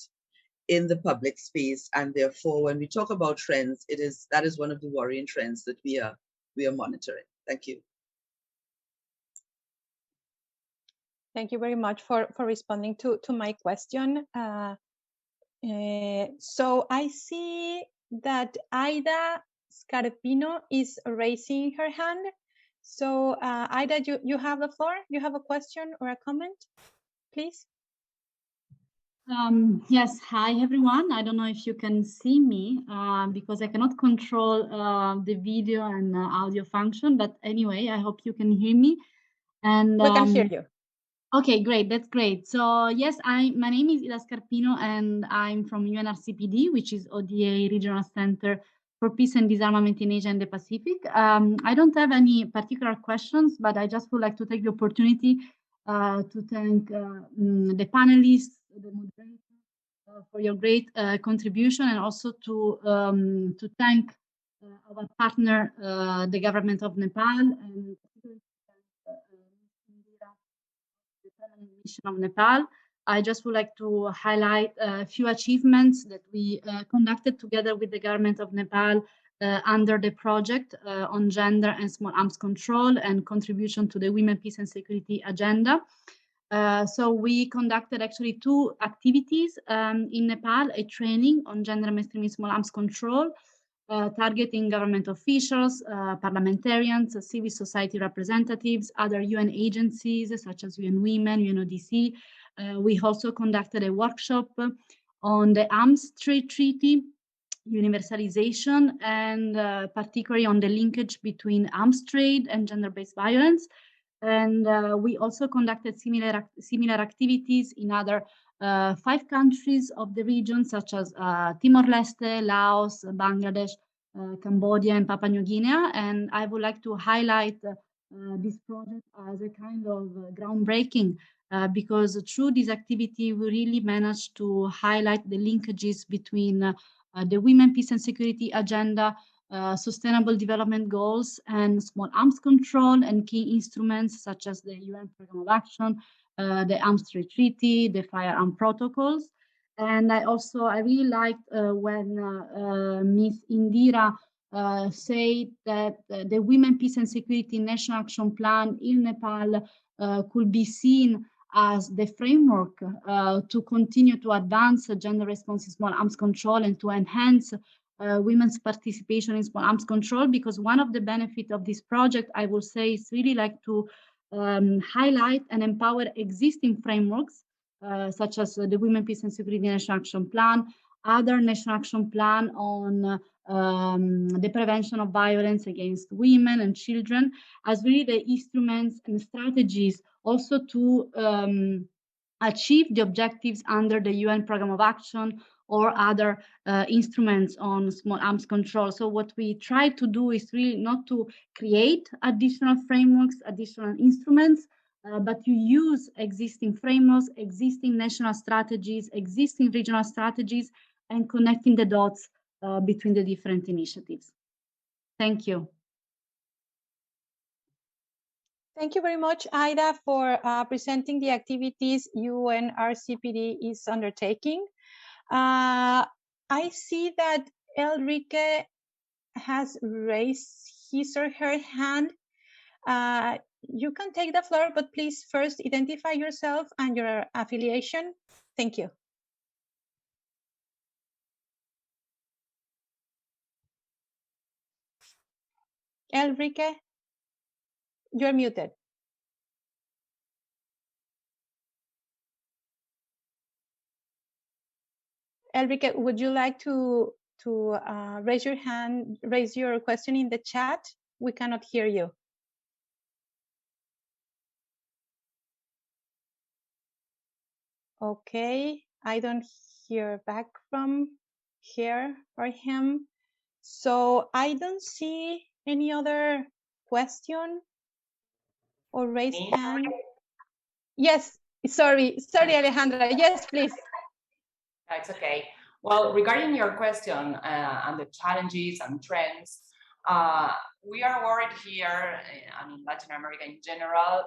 in the public space, and therefore when we talk about trends, that is one of the worrying trends that we are monitoring. Thank you. Thank you very much for responding to my question. So I see that Aida Scarpino is raising her hand. So Aida, you have the floor. You have a question or a comment, please? Yes, hi everyone. I don't know if you can see me because I cannot control the video and audio function, but anyway, I hope you can hear me. And we can hear you. Okay, great. That's great. So yes, my name is Ida Scarpino and I'm from UNRCPD, which is ODA Regional Center for Peace and Disarmament in Asia and the Pacific. I don't have any particular questions, but I just would like to take the opportunity to thank the panelists, the moderator, for your great contribution, and also to thank our partner, the government of Nepal, and the permanent mission of Nepal. I just would like to highlight a few achievements that we conducted together with the government of Nepal under the project on gender and small arms control and contribution to the Women, Peace and Security agenda. So we conducted actually 2 activities in Nepal, a training on gender mainstream small arms control, targeting government officials, parliamentarians, civil society representatives, other UN agencies such as UN Women, UNODC. We also conducted a workshop on the Arms Trade Treaty, universalization, and particularly on the linkage between arms trade and gender-based violence. And we also conducted similar activities in other 5 countries of the region, such as Timor-Leste, Laos, Bangladesh, Cambodia, and Papua New Guinea. And I would like to highlight this project as a kind of groundbreaking because through this activity, we really managed to highlight the linkages between the Women, Peace and Security agenda, Sustainable Development Goals, and small arms control, and key instruments such as the UN Program of Action, the Arms Trade Treaty, the Firearm Protocols. And I really liked when Ms. Indira said that the Women, Peace and Security National Action Plan in Nepal could be seen as the framework to continue to advance gender responsive small arms control and to enhance women's participation in small arms control, because one of the benefits of this project, I will say, is really like to highlight and empower existing frameworks, such as the Women, Peace and Security National Action Plan, other National Action Plan on the prevention of violence against women and children, as really the instruments and strategies also to achieve the objectives under the UN Program of Action or other instruments on small arms control. So what we try to do is really not to create additional frameworks, additional instruments, but you use existing frameworks, existing national strategies, existing regional strategies, and connecting the dots between the different initiatives. Thank you. Thank you very much, Aida, for presenting the activities UNRCPD is undertaking. I see that Elrique has raised his or her hand. You can take the floor, but please first identify yourself and your affiliation. Thank you. Elrique, you're muted. Elrique, would you like to raise your hand, raise your question in the chat? We cannot hear you. Okay, I don't hear back from her or him. So I don't see any other question or raise hand. Yes, sorry, Alejandra. Yes, please. It's okay. Well, regarding your question and the challenges and trends, we are worried here, and in Latin America in general,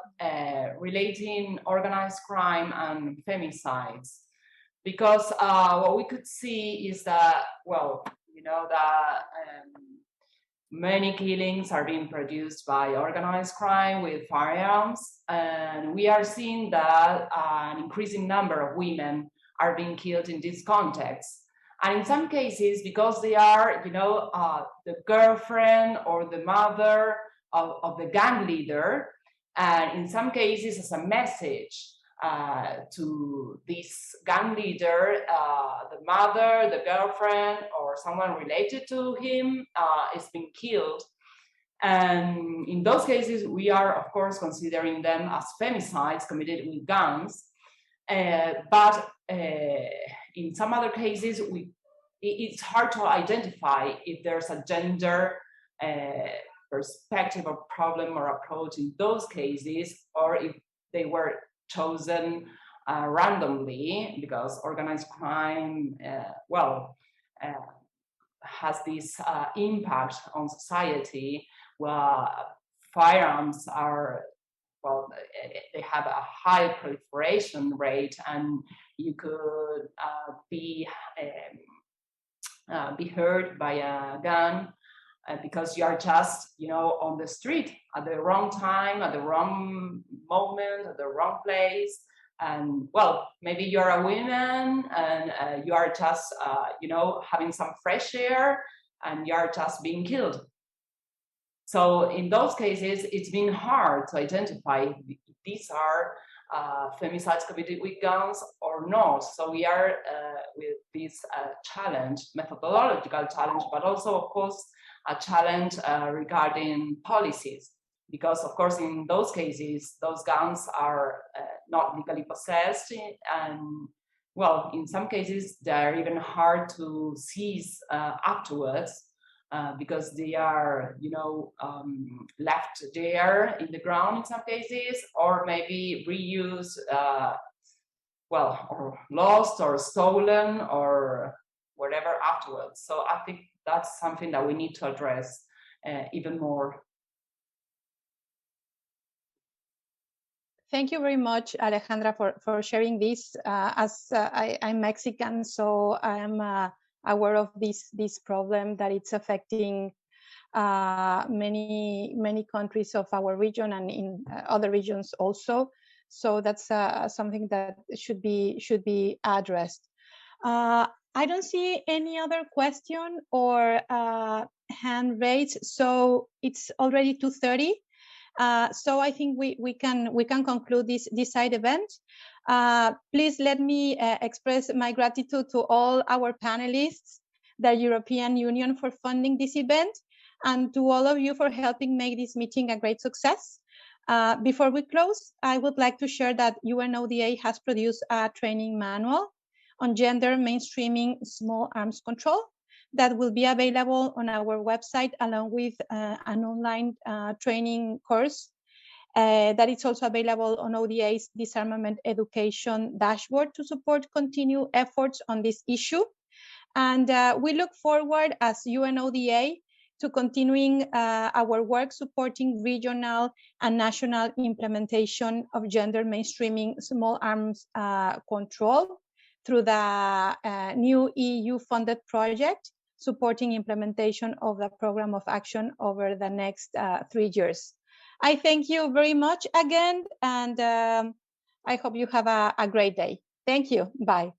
relating organized crime and femicides. Because what we could see is that, well, you know, that many killings are being produced by organized crime with firearms, and we are seeing that an increasing number of women are being killed in this context. And in some cases, because they are, you know, the girlfriend or the mother of the gang leader, and in some cases as a message to this gang leader, the mother, the girlfriend, or someone related to him is being killed. And in those cases, we are, of course, considering them as femicides committed with guns. But in some other cases, it's hard to identify if there's a gender perspective or problem or approach in those cases, or if they were chosen randomly, because organized crime, has this impact on society, where firearms are, well, they have a high proliferation rate, and you could be hurt by a gun because you are just, you know, on the street at the wrong time, at the wrong moment, at the wrong place. And well, maybe you're a woman and you are just, you know, having some fresh air, and you are just being killed. So in those cases, it's been hard to identify if these are femicides committed with guns or not. So we are with this challenge, methodological challenge, but also, of course, a challenge regarding policies. Because, of course, in those cases, those guns are not legally possessed. And, well, in some cases, they're even hard to seize afterwards. Because they are, you know, left there in the ground in some cases, or maybe reused, or lost or stolen or whatever afterwards. So I think that's something that we need to address even more. Thank you very much, Alejandra, for sharing this. I'm Mexican, so I'm aware of this problem, that it's affecting many countries of our region and in other regions also. So that's something that should be addressed. I don't see any other question or hand raised, so it's already 2:30. So I think we can conclude this side event. Please let me express my gratitude to all our panelists, the European Union for funding this event, and to all of you for helping make this meeting a great success. Before we close, I would like to share that UNODA has produced a training manual on gender mainstreaming small arms control that will be available on our website, along with an online training course. that it's also available on ODA's disarmament education dashboard to support continued efforts on this issue. And we look forward as UNODA to continuing our work supporting regional and national implementation of gender mainstreaming small arms control through the new EU-funded project supporting implementation of the program of action over the next 3 years. I thank you very much again, and I hope you have a great day. Thank you. Bye.